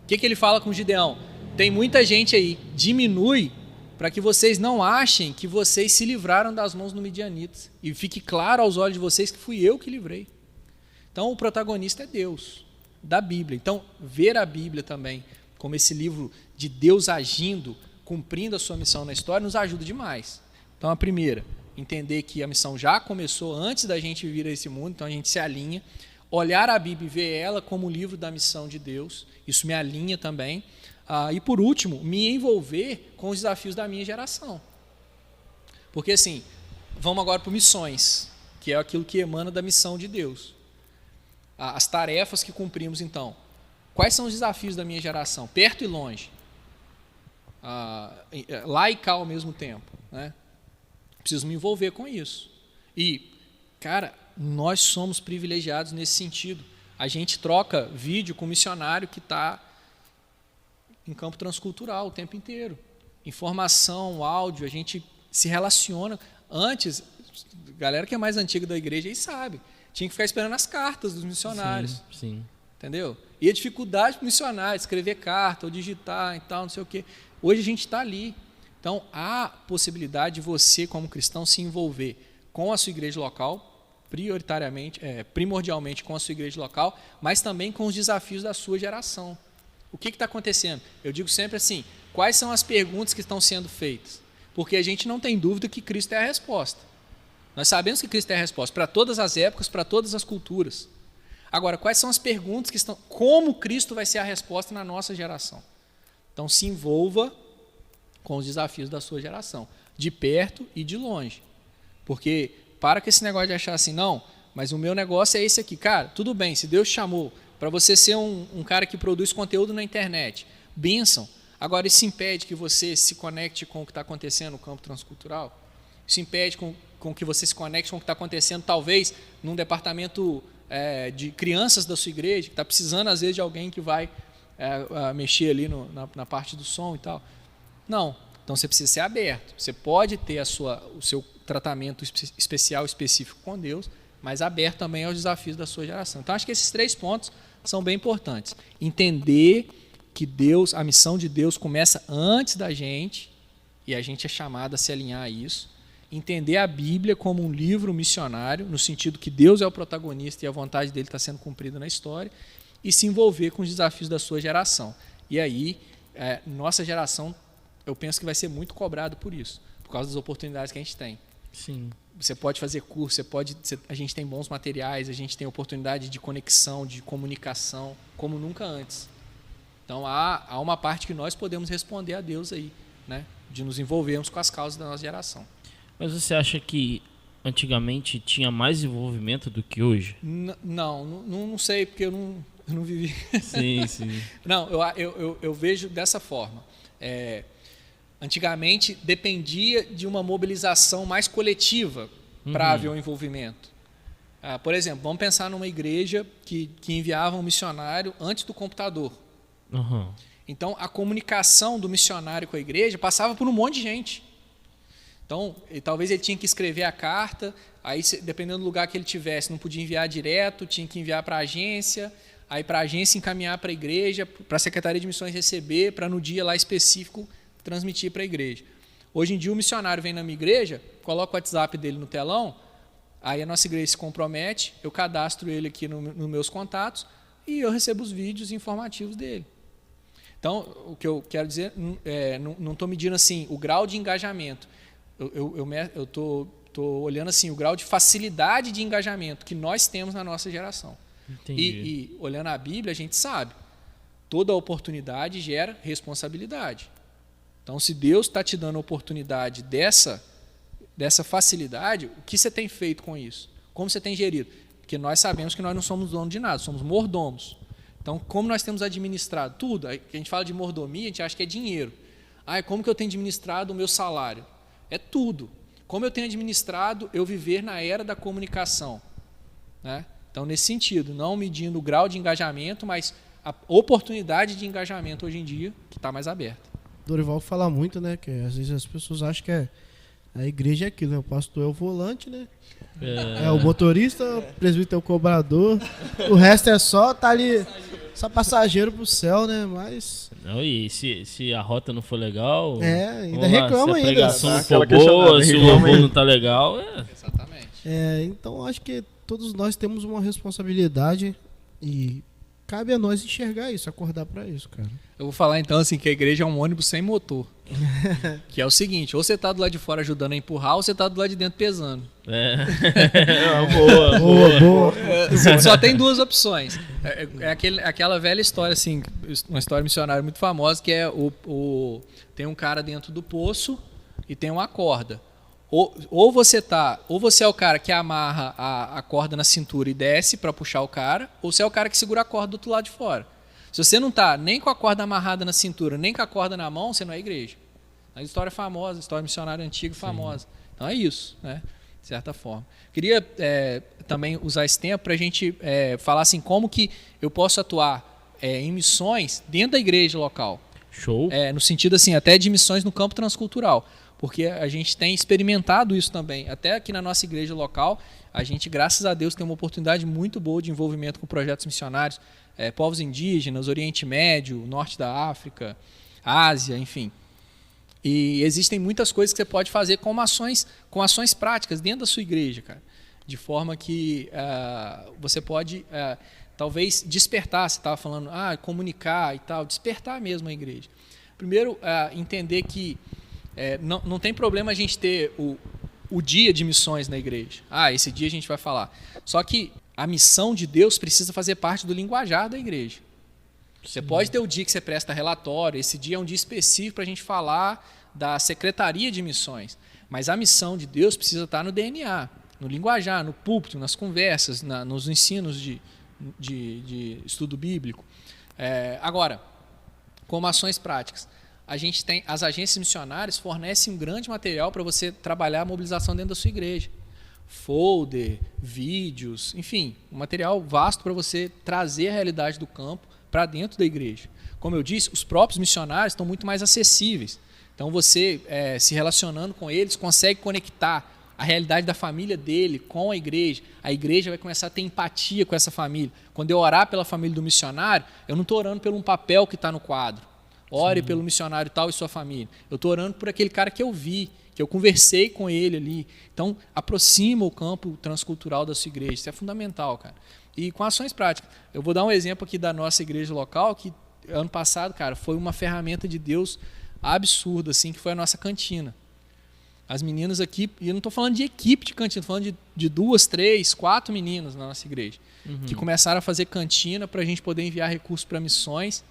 O que ele fala com Gideão? Tem muita gente aí, diminui para que vocês não achem que vocês se livraram das mãos do midianitas. E fique claro aos olhos de vocês que fui eu que livrei. Então, o protagonista é Deus, da Bíblia. Então, ver a Bíblia também como esse livro de Deus agindo, cumprindo a sua missão na história, nos ajuda demais. Então, a primeira, entender que a missão já começou antes da gente vir a esse mundo, então a gente se alinha. Olhar a Bíblia e ver ela como o livro da missão de Deus, isso me alinha também. E, por último, me envolver com os desafios da minha geração. Porque, assim, vamos agora para missões, que é aquilo que emana da missão de Deus. As tarefas que cumprimos, então. Quais são os desafios da minha geração? Perto e longe. Lá e cá ao mesmo tempo. Né? Preciso me envolver com isso. E, cara, nós somos privilegiados nesse sentido. A gente troca vídeo com um missionário que está em campo transcultural o tempo inteiro. Informação, áudio, a gente se relaciona. Antes, galera que é mais antiga da igreja aí sabe, tinha que ficar esperando as cartas dos missionários. Sim. Entendeu? E a dificuldade para o missionário, escrever carta ou digitar e tal, não sei o quê. Hoje a gente está ali. Então, há possibilidade de você, como cristão, se envolver com a sua igreja local, primordialmente com a sua igreja local, mas também com os desafios da sua geração. O que está acontecendo? Eu digo sempre assim, quais são as perguntas que estão sendo feitas? Porque a gente não tem dúvida que Cristo é a resposta. Nós sabemos que Cristo é a resposta para todas as épocas, para todas as culturas. Agora, quais são as perguntas que estão... Como Cristo vai ser a resposta na nossa geração? Então, se envolva com os desafios da sua geração, de perto e de longe. Porque, para com esse negócio de achar assim, não, mas o meu negócio é esse aqui. Cara, tudo bem, se Deus chamou para você ser um cara que produz conteúdo na internet, bênção. Agora, isso impede que você se conecte com o que está acontecendo no campo transcultural? Isso impede com que você se conecte com o que está acontecendo, talvez, num departamento de crianças da sua igreja, que está precisando, às vezes, de alguém que vai mexer ali na parte do som e tal. Não. Então, você precisa ser aberto. Você pode ter o seu tratamento especial, específico com Deus, mas aberto também aos desafios da sua geração. Então, acho que esses 3 pontos são bem importantes. Entender que a missão de Deus começa antes da gente, e a gente é chamado a se alinhar a isso. Entender a Bíblia como um livro missionário, no sentido que Deus é o protagonista e a vontade dele está sendo cumprida na história, e se envolver com os desafios da sua geração. E aí, nossa geração, eu penso que vai ser muito cobrado por isso, por causa das oportunidades que a gente tem. Sim. Você pode fazer curso, a gente tem bons materiais, a gente tem oportunidade de conexão, de comunicação, como nunca antes. Então, há uma parte que nós podemos responder a Deus aí, né? De nos envolvermos com as causas da nossa geração. Mas você acha que antigamente tinha mais envolvimento do que hoje? Não sei, porque eu não vivi. Sim. Não, eu vejo dessa forma. Antigamente dependia de uma mobilização mais coletiva para haver um envolvimento. Por exemplo, vamos pensar numa igreja que enviava um missionário antes do computador. Uhum. Então, a comunicação do missionário com a igreja passava por um monte de gente. Então, talvez ele tinha que escrever a carta, aí dependendo do lugar que ele tivesse, não podia enviar direto, tinha que enviar para a agência, aí para a agência encaminhar para a igreja, para a Secretaria de Missões receber, para no dia lá específico transmitir para a igreja. Hoje em dia o missionário vem na minha igreja, coloca o WhatsApp dele no telão, aí a nossa igreja se compromete, eu cadastro ele aqui nos meus contatos e eu recebo os vídeos informativos dele. Então, o que eu quero dizer, não estou medindo assim o grau de engajamento. Eu estou olhando assim o grau de facilidade de engajamento que nós temos na nossa geração. E olhando a Bíblia, a gente sabe, toda oportunidade gera responsabilidade. Então, se Deus está te dando a oportunidade dessa facilidade, o que você tem feito com isso? Como você tem gerido? Porque nós sabemos que nós não somos donos de nada, somos mordomos. Então, como nós temos administrado tudo, aí, que a gente fala de mordomia, a gente acha que é dinheiro. Como que eu tenho administrado o meu salário? É tudo. Como eu tenho administrado eu viver na era da comunicação? Né? Então, nesse sentido, não medindo o grau de engajamento, mas a oportunidade de engajamento hoje em dia, que está mais aberta. Dorival fala muito, né? Que às vezes as pessoas acham que a igreja é aquilo, né? O pastor é o volante, né? É o motorista, o presbítero é o cobrador. O resto é só, tá ali, só passageiro pro céu, né? Mas... Não, e se a rota não for legal... ainda reclama ainda. Se a pregação não for boa, se o louvor não tá legal... Exatamente. Então, acho que todos nós temos uma responsabilidade e cabe a nós enxergar isso, acordar pra isso, cara. Eu vou falar então assim que a igreja é um ônibus sem motor. Que é o seguinte, ou você tá do lado de fora ajudando a empurrar, ou você tá do lado de dentro pesando. Boa. Só tem 2 opções. Aquela velha história, assim, uma história missionária muito famosa, que é tem um cara dentro do poço e tem uma corda. Ou você é o cara que amarra a corda na cintura e desce para puxar o cara, ou você é o cara que segura a corda do outro lado de fora. Se você não está nem com a corda amarrada na cintura, nem com a corda na mão, você não é igreja. É uma história famosa, história missionária antiga e famosa. Então é isso, né? De certa forma. Queria também usar esse tempo para a gente falar assim, como que eu posso atuar em missões dentro da igreja local. Show. No sentido assim, até de missões no campo transcultural, porque a gente tem experimentado isso também. Até aqui na nossa igreja local, a gente, graças a Deus, tem uma oportunidade muito boa de envolvimento com projetos missionários, povos indígenas, Oriente Médio, Norte da África, Ásia, enfim. E existem muitas coisas que você pode fazer com ações práticas dentro da sua igreja, cara, de forma que você pode talvez despertar. Você estava falando, comunicar e tal, despertar mesmo a igreja. Primeiro, entender que não tem problema a gente ter o dia de missões na igreja. Esse dia a gente vai falar. Só que a missão de Deus precisa fazer parte do linguajar da igreja. Você pode ter o dia que você presta relatório, esse dia é um dia específico para a gente falar da Secretaria de Missões, mas a missão de Deus precisa estar no DNA, no linguajar, no púlpito, nas conversas, nos ensinos de estudo bíblico. Agora, como ações práticas, a gente tem, as agências missionárias fornecem um grande material para você trabalhar a mobilização dentro da sua igreja. Folder, vídeos, enfim, um material vasto para você trazer a realidade do campo para dentro da igreja. Como eu disse, os próprios missionários estão muito mais acessíveis. Então você, se relacionando com eles, consegue conectar a realidade da família dele com a igreja vai começar a ter empatia com essa família. Quando eu orar pela família do missionário, eu não estou orando por um papel que está no quadro. Ore pelo missionário tal e sua família. Eu estou orando por aquele cara que eu vi, que eu conversei com ele ali. Então, aproxima o campo transcultural da sua igreja. Isso é fundamental, cara. E com ações práticas. Eu vou dar um exemplo aqui da nossa igreja local, que ano passado, cara, foi uma ferramenta de Deus absurda, assim, que foi a nossa cantina. As meninas aqui, e eu não estou falando de equipe de cantina, estou falando de 2, 3, 4 meninas na nossa igreja, que começaram a fazer cantina para a gente poder enviar recursos para missões.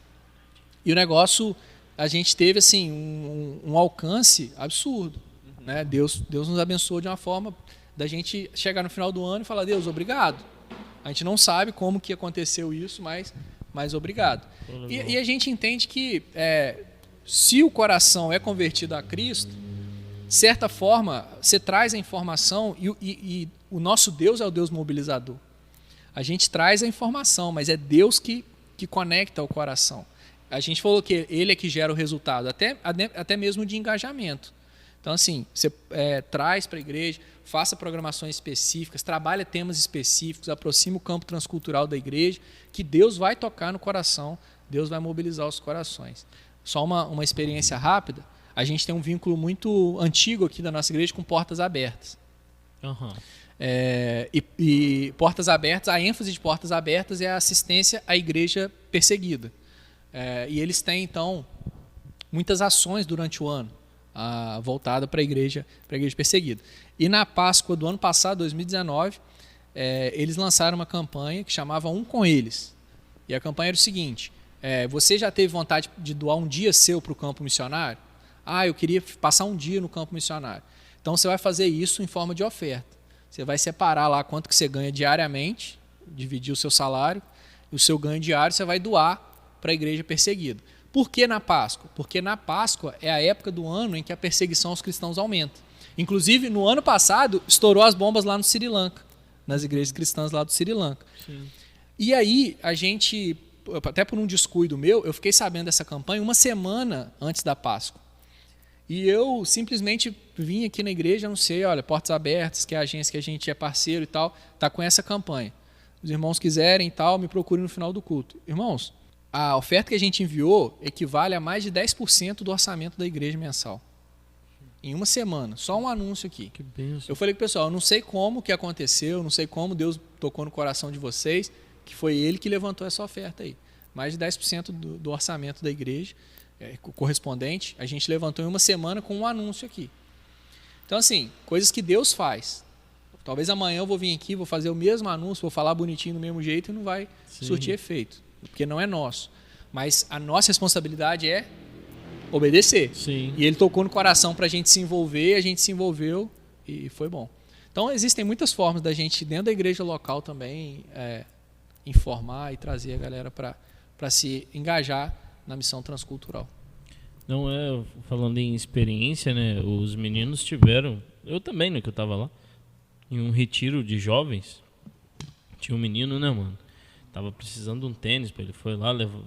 E o negócio, a gente teve assim, um alcance absurdo. Né? Deus nos abençoou de uma forma da gente chegar no final do ano e falar, Deus, obrigado. A gente não sabe como que aconteceu isso, mas obrigado. E a gente entende que se o coração é convertido a Cristo, de certa forma, você traz a informação e o nosso Deus é o Deus mobilizador. A gente traz a informação, mas é Deus que conecta o coração. A gente falou que ele é que gera o resultado, até mesmo de engajamento. Então, assim, você traz para a igreja, faça programações específicas, trabalha temas específicos, aproxima o campo transcultural da igreja, que Deus vai tocar no coração, Deus vai mobilizar os corações. Só uma experiência rápida, a gente tem um vínculo muito antigo aqui da nossa igreja com Portas Abertas. E Portas Abertas, a ênfase de Portas Abertas é a assistência à igreja perseguida. E eles têm, então, muitas ações durante o ano voltada para a igreja perseguida. E na Páscoa do ano passado, 2019, eles lançaram uma campanha que chamava Um com Eles. E a campanha era o seguinte, você já teve vontade de doar um dia seu para o campo missionário? Eu queria passar um dia no campo missionário. Então você vai fazer isso em forma de oferta. Você vai separar lá quanto que você ganha diariamente, dividir o seu salário, e o seu ganho diário você vai doar para a igreja perseguida. Por que na Páscoa? Porque na Páscoa é a época do ano em que a perseguição aos cristãos aumenta. Inclusive, no ano passado, estourou as bombas lá no Sri Lanka, nas igrejas cristãs lá do Sri Lanka. Sim. E aí, a gente, até por um descuido meu, eu fiquei sabendo dessa campanha uma semana antes da Páscoa. E eu simplesmente vim aqui na igreja, anunciei, olha, Portas Abertas, que é a agência que a gente é parceiro e tal, está com essa campanha. Os irmãos quiserem e tal, me procurem no final do culto. Irmãos, a oferta que a gente enviou equivale a mais de 10% do orçamento da igreja mensal. Em uma semana, só um anúncio aqui. Que benção. Eu falei com o pessoal, eu não sei como que aconteceu, não sei como Deus tocou no coração de vocês, que foi Ele que levantou essa oferta aí. Mais de 10% do orçamento da igreja correspondente, a gente levantou em uma semana com um anúncio aqui. Então, assim, coisas que Deus faz. Talvez amanhã eu vou vir aqui, vou fazer o mesmo anúncio, vou falar bonitinho do mesmo jeito e não vai surtir efeito, porque não é nosso. Mas a nossa responsabilidade é obedecer. Sim. E Ele tocou no coração para a gente se envolver, a gente se envolveu e foi bom. Então, existem muitas formas da gente, dentro da igreja local também, informar e trazer a galera para se engajar na missão transcultural. Não falando em experiência, né? Os meninos tiveram, eu também, né, que eu tava lá, em um retiro de jovens, tinha um menino, né, mano? Tava precisando de um tênis, ele foi lá, levou,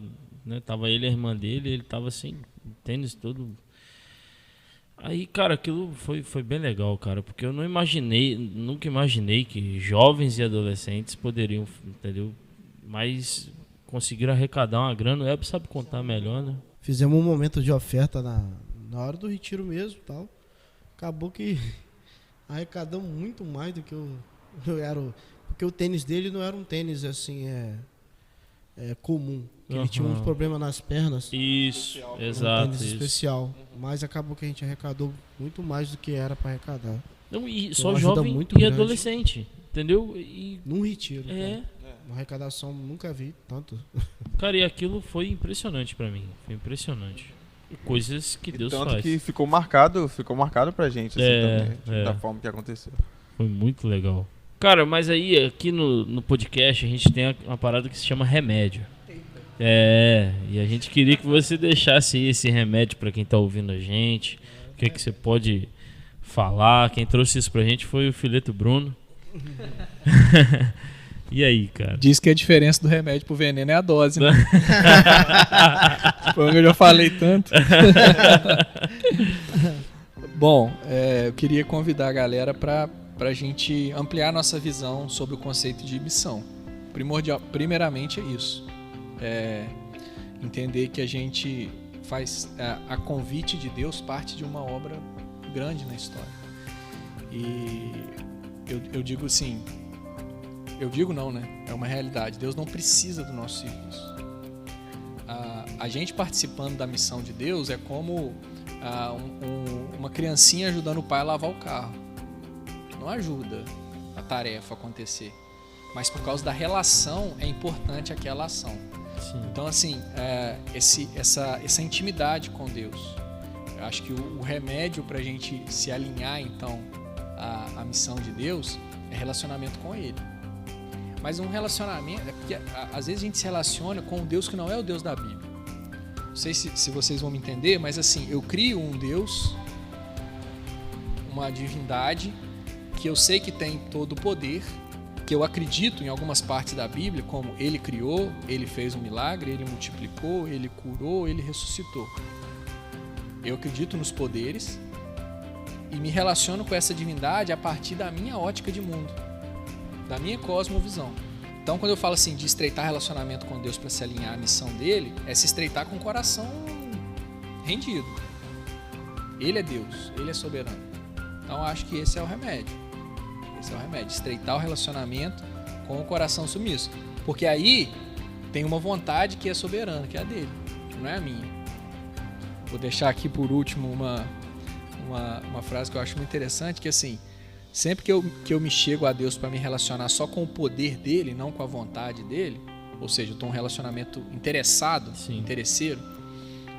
né? Tava ele e a irmã dele, ele tava assim, tênis todo. Aí, cara, aquilo foi bem legal, cara, porque eu nunca imaginei que jovens e adolescentes poderiam, entendeu? Mas conseguiram arrecadar uma grana, o Web sabe contar melhor, né? Fizemos um momento de oferta na hora do retiro mesmo, tal. Acabou que arrecadamos muito mais do que porque o tênis dele não era um tênis assim, comum. Ele tinha uns problemas nas pernas. Isso, Um exato. tênis especial. Mas acabou que a gente arrecadou muito mais do que era para arrecadar. Não, e Foi só uma ajuda jovem muito e grande. adolescente, entendeu? E, Num retiro. é, Uma arrecadação, nunca vi tanto. cara, e aquilo foi impressionante pra mim. Foi impressionante. Coisas que Deus tanto faz. que ficou marcado pra gente, assim, também, da forma que aconteceu. Foi muito legal. Cara, mas aí aqui no podcast a gente tem uma parada que se chama remédio. E a gente queria que você deixasse aí esse remédio pra quem tá ouvindo a gente. O que é que você pode falar? Quem trouxe isso pra gente foi o Fileto Bruno. E aí, cara? Diz que a diferença do remédio pro veneno é a dose, né? Foi onde eu já falei tanto. Bom, eu queria convidar a galera para a gente ampliar nossa visão sobre o conceito de missão. Primeiramente é isso. Entender que a gente faz a convite de Deus parte de uma obra grande na história. E eu digo assim, eu digo não, né? É uma realidade. Deus não precisa do nosso serviço. A gente participando da missão de Deus é como uma criancinha ajudando o pai a lavar o carro. Não ajuda a tarefa a acontecer. Mas por causa da relação é importante aquela ação. Sim. Então, assim, essa intimidade com Deus. Eu acho que o remédio para a gente se alinhar, então, à missão de Deus é relacionamento com Ele. Mas um relacionamento... porque às vezes a gente se relaciona com um Deus que não é o Deus da Bíblia. Não sei se vocês vão me entender, mas assim, eu crio um Deus, uma divindade, que eu sei que tem todo o poder, que eu acredito em algumas partes da Bíblia, como Ele criou, Ele fez um milagre, Ele multiplicou, Ele curou, Ele ressuscitou. Eu acredito nos poderes e me relaciono com essa divindade a partir da minha ótica de mundo, da minha cosmovisão. Então, quando eu falo assim de estreitar relacionamento com Deus para se alinhar à missão dele, é se estreitar com o coração rendido. Ele é Deus, Ele é soberano. Então, eu acho que esse é o remédio. Esse é o remédio, estreitar o relacionamento com o coração submisso. Porque aí tem uma vontade que é soberana, que é a dele, que não é a minha. Vou deixar aqui por último uma frase que eu acho muito interessante, que assim, sempre que eu me chego a Deus para me relacionar só com o poder dele, não com a vontade dele, ou seja, eu estou em um relacionamento interessado, interesseiro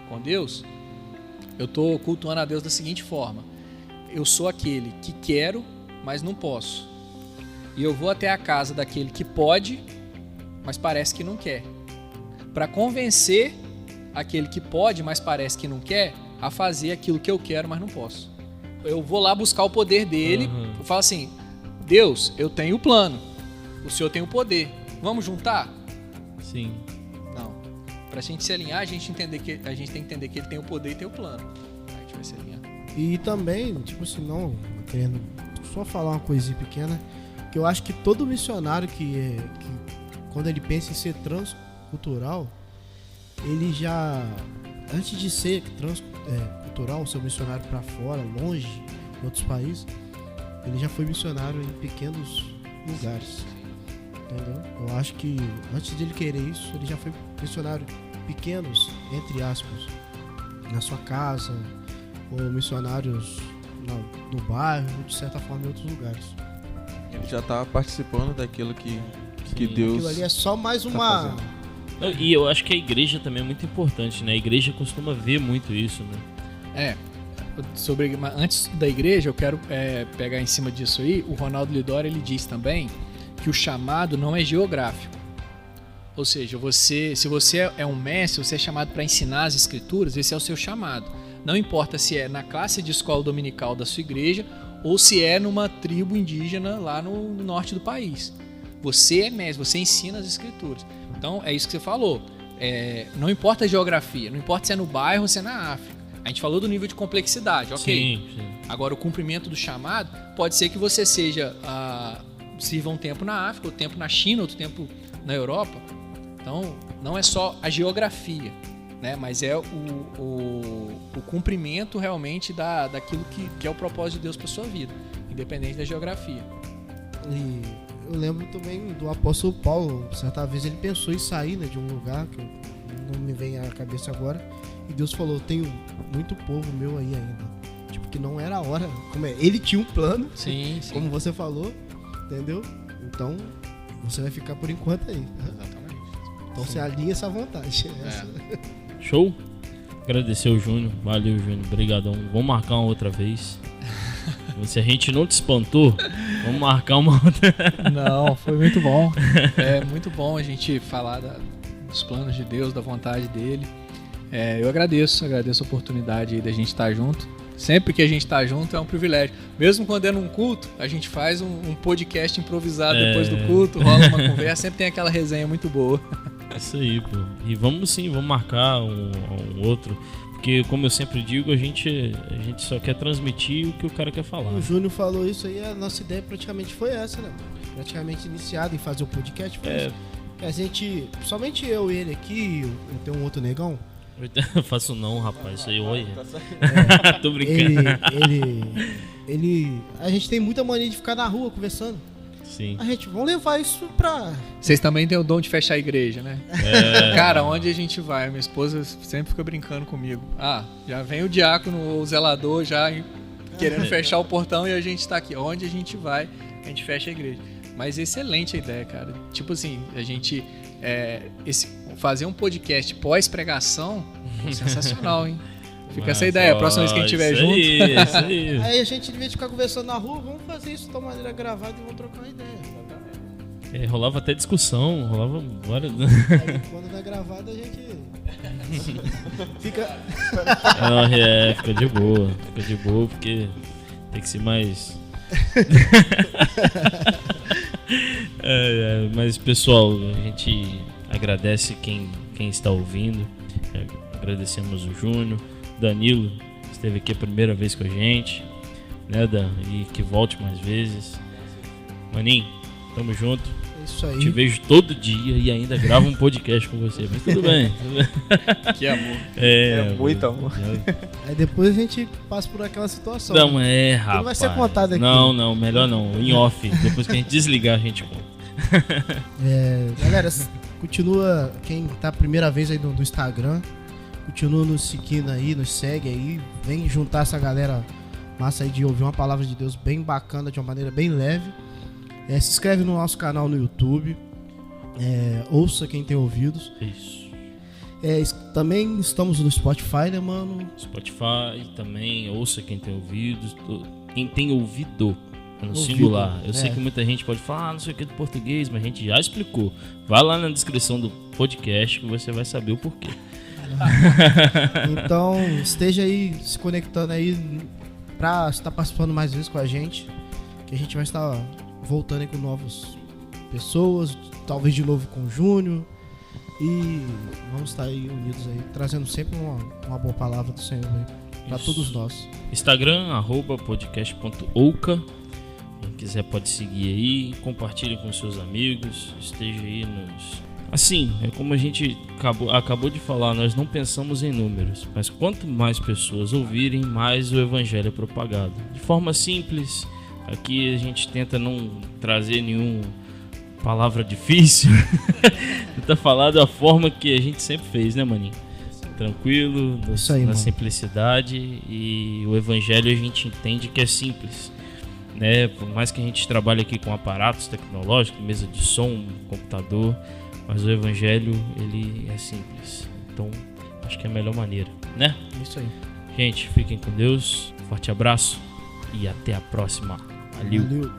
com Deus, eu estou cultuando a Deus da seguinte forma: eu sou aquele que quero, mas não posso. E eu vou até a casa daquele que pode, mas parece que não quer, para convencer aquele que pode, mas parece que não quer, a fazer aquilo que eu quero, mas não posso. Eu vou lá buscar o poder dele. Eu falo assim: Deus, eu tenho o plano, o Senhor tem o poder, vamos juntar? Sim. Não. Pra gente se alinhar, a gente tem que entender que ele tem o poder e tem o plano. Aí a gente vai se alinhar. E também, tipo assim, não querendo só falar uma coisinha pequena, que eu acho que todo missionário que quando ele pensa em ser transcultural, ele já, antes de ser transcultural, ser um missionário para fora, longe, em outros países, ele já foi missionário em pequenos lugares, entendeu? Eu acho que antes de ele querer isso, ele já foi missionário pequenos, entre aspas, na sua casa, ou missionários no bairro, de certa forma em outros lugares. Ele já está participando daquilo que Sim. Deus... Aquilo ali é só mais tá uma... fazendo. Não, e eu acho que a igreja também é muito importante, né? A igreja costuma ver muito isso, né? Antes da igreja, eu quero pegar em cima disso aí. O Ronaldo Lidório, ele diz também que o chamado não é geográfico. Ou seja, se você é um mestre, você é chamado para ensinar as escrituras, esse é o seu chamado. Não importa se é na classe de escola dominical da sua igreja ou se é numa tribo indígena lá no norte do país. Você é mestre, você ensina as escrituras. Então, é isso que você falou. não importa a geografia, não importa se é no bairro ou se é na África. A gente falou do nível de complexidade, ok. Sim. Agora, o cumprimento do chamado pode ser que você sirva um tempo na África, outro tempo na China, outro tempo na Europa. Então, não é só a geografia, né? Mas é o cumprimento realmente daquilo que é o propósito de Deus para sua vida, independente da geografia. E eu lembro também do apóstolo Paulo, certa vez ele pensou em sair, né, de um lugar que não me vem à cabeça agora, e Deus falou: tenho muito povo meu aí ainda. Tipo, que não era a hora. Ele tinha um plano, sim. Como você falou, entendeu? Então, você vai ficar por enquanto aí. Exatamente. Então você alinha essa vontade. Show? Agradecer o Júnior. Valeu, Júnior. Obrigadão. Vamos marcar uma outra vez. Se a gente não te espantou, vamos marcar uma outra. Não, foi muito bom. É muito bom a gente falar dos planos de Deus, da vontade dele. Eu agradeço a oportunidade aí da gente estar junto. Sempre que a gente está junto é um privilégio. Mesmo quando é num culto, a gente faz um podcast improvisado depois do culto, rola uma conversa, sempre tem aquela resenha muito boa. Isso aí, pô. E vamos marcar um outro. Porque, como eu sempre digo, a gente só quer transmitir o que o cara quer falar. O Júnior falou isso aí, a nossa ideia praticamente foi essa, né? Praticamente iniciada em fazer o podcast. Foi isso. A gente, somente eu e ele aqui, tem um outro negão. Eu faço não, rapaz, isso aí, olha. Tô brincando. A gente tem muita mania de ficar na rua conversando. Sim. Vamos levar isso pra... Vocês também têm o dom de fechar a igreja, né? Cara, onde a gente vai? Minha esposa sempre fica brincando comigo. Já vem o diácono ou o zelador já querendo fechar o portão e a gente tá aqui. Onde a gente vai, a gente fecha a igreja. Mas excelente a ideia, cara. Tipo assim, a gente... fazer um podcast pós-pregação, sensacional, hein? Fica essa ideia, a próxima vez que a gente estiver junto. Isso aí. Aí a gente, em vez de ficar conversando na rua, vamos fazer isso de uma maneira gravada e vamos trocar uma ideia. Rolava até discussão, rolava várias. Aí, quando não é gravado, a gente fica... Fica de boa, porque tem que ser mais... Mas, pessoal, a gente agradece quem está ouvindo. Agradecemos o Júnior. Danilo esteve aqui a primeira vez com a gente, né, Dan? E que volte mais vezes. Maninho, tamo junto. É isso aí. Te vejo todo dia e ainda gravo um podcast com você, mas tudo bem. Que amor. Muito amor. Aí depois a gente passa por aquela situação. Não, rapaz. Não vai ser contado aqui. Não, melhor não. Em off. Depois que a gente desligar, a gente conta. Galera, continua, quem tá a primeira vez aí do Instagram, continua nos seguindo aí, nos segue aí, vem juntar essa galera massa aí de ouvir uma palavra de Deus bem bacana, de uma maneira bem leve. Se inscreve no nosso canal no YouTube, ouça quem tem ouvidos. Isso. Também estamos no Spotify, né, mano? Spotify também, ouça quem tem ouvidos, quem tem ouvido. No singular. Eu sei que muita gente pode falar, não sei o que do português, mas a gente já explicou. Vai lá na descrição do podcast que você vai saber o porquê. Então, esteja aí se conectando aí pra estar participando mais vezes com a gente, que a gente vai estar voltando aí com novas pessoas, talvez de novo com o Júnior, e vamos estar aí unidos aí, trazendo sempre uma boa palavra do Senhor aí pra todos nós. Instagram, @podcast.ouca. Quem quiser pode seguir aí, compartilhe com seus amigos, esteja aí nos... Assim, é como a gente acabou de falar, nós não pensamos em números, mas quanto mais pessoas ouvirem, mais o evangelho é propagado. De forma simples, aqui a gente tenta não trazer nenhuma palavra difícil, tenta falar da forma que a gente sempre fez, né, maninho? Tranquilo, na simplicidade, e o evangelho a gente entende que é simples. Né? Por mais que a gente trabalhe aqui com aparatos tecnológicos, mesa de som, computador, mas o evangelho, ele é simples. Então, acho que é a melhor maneira, né? Isso aí. Gente, fiquem com Deus. Forte abraço e até a próxima. Valeu.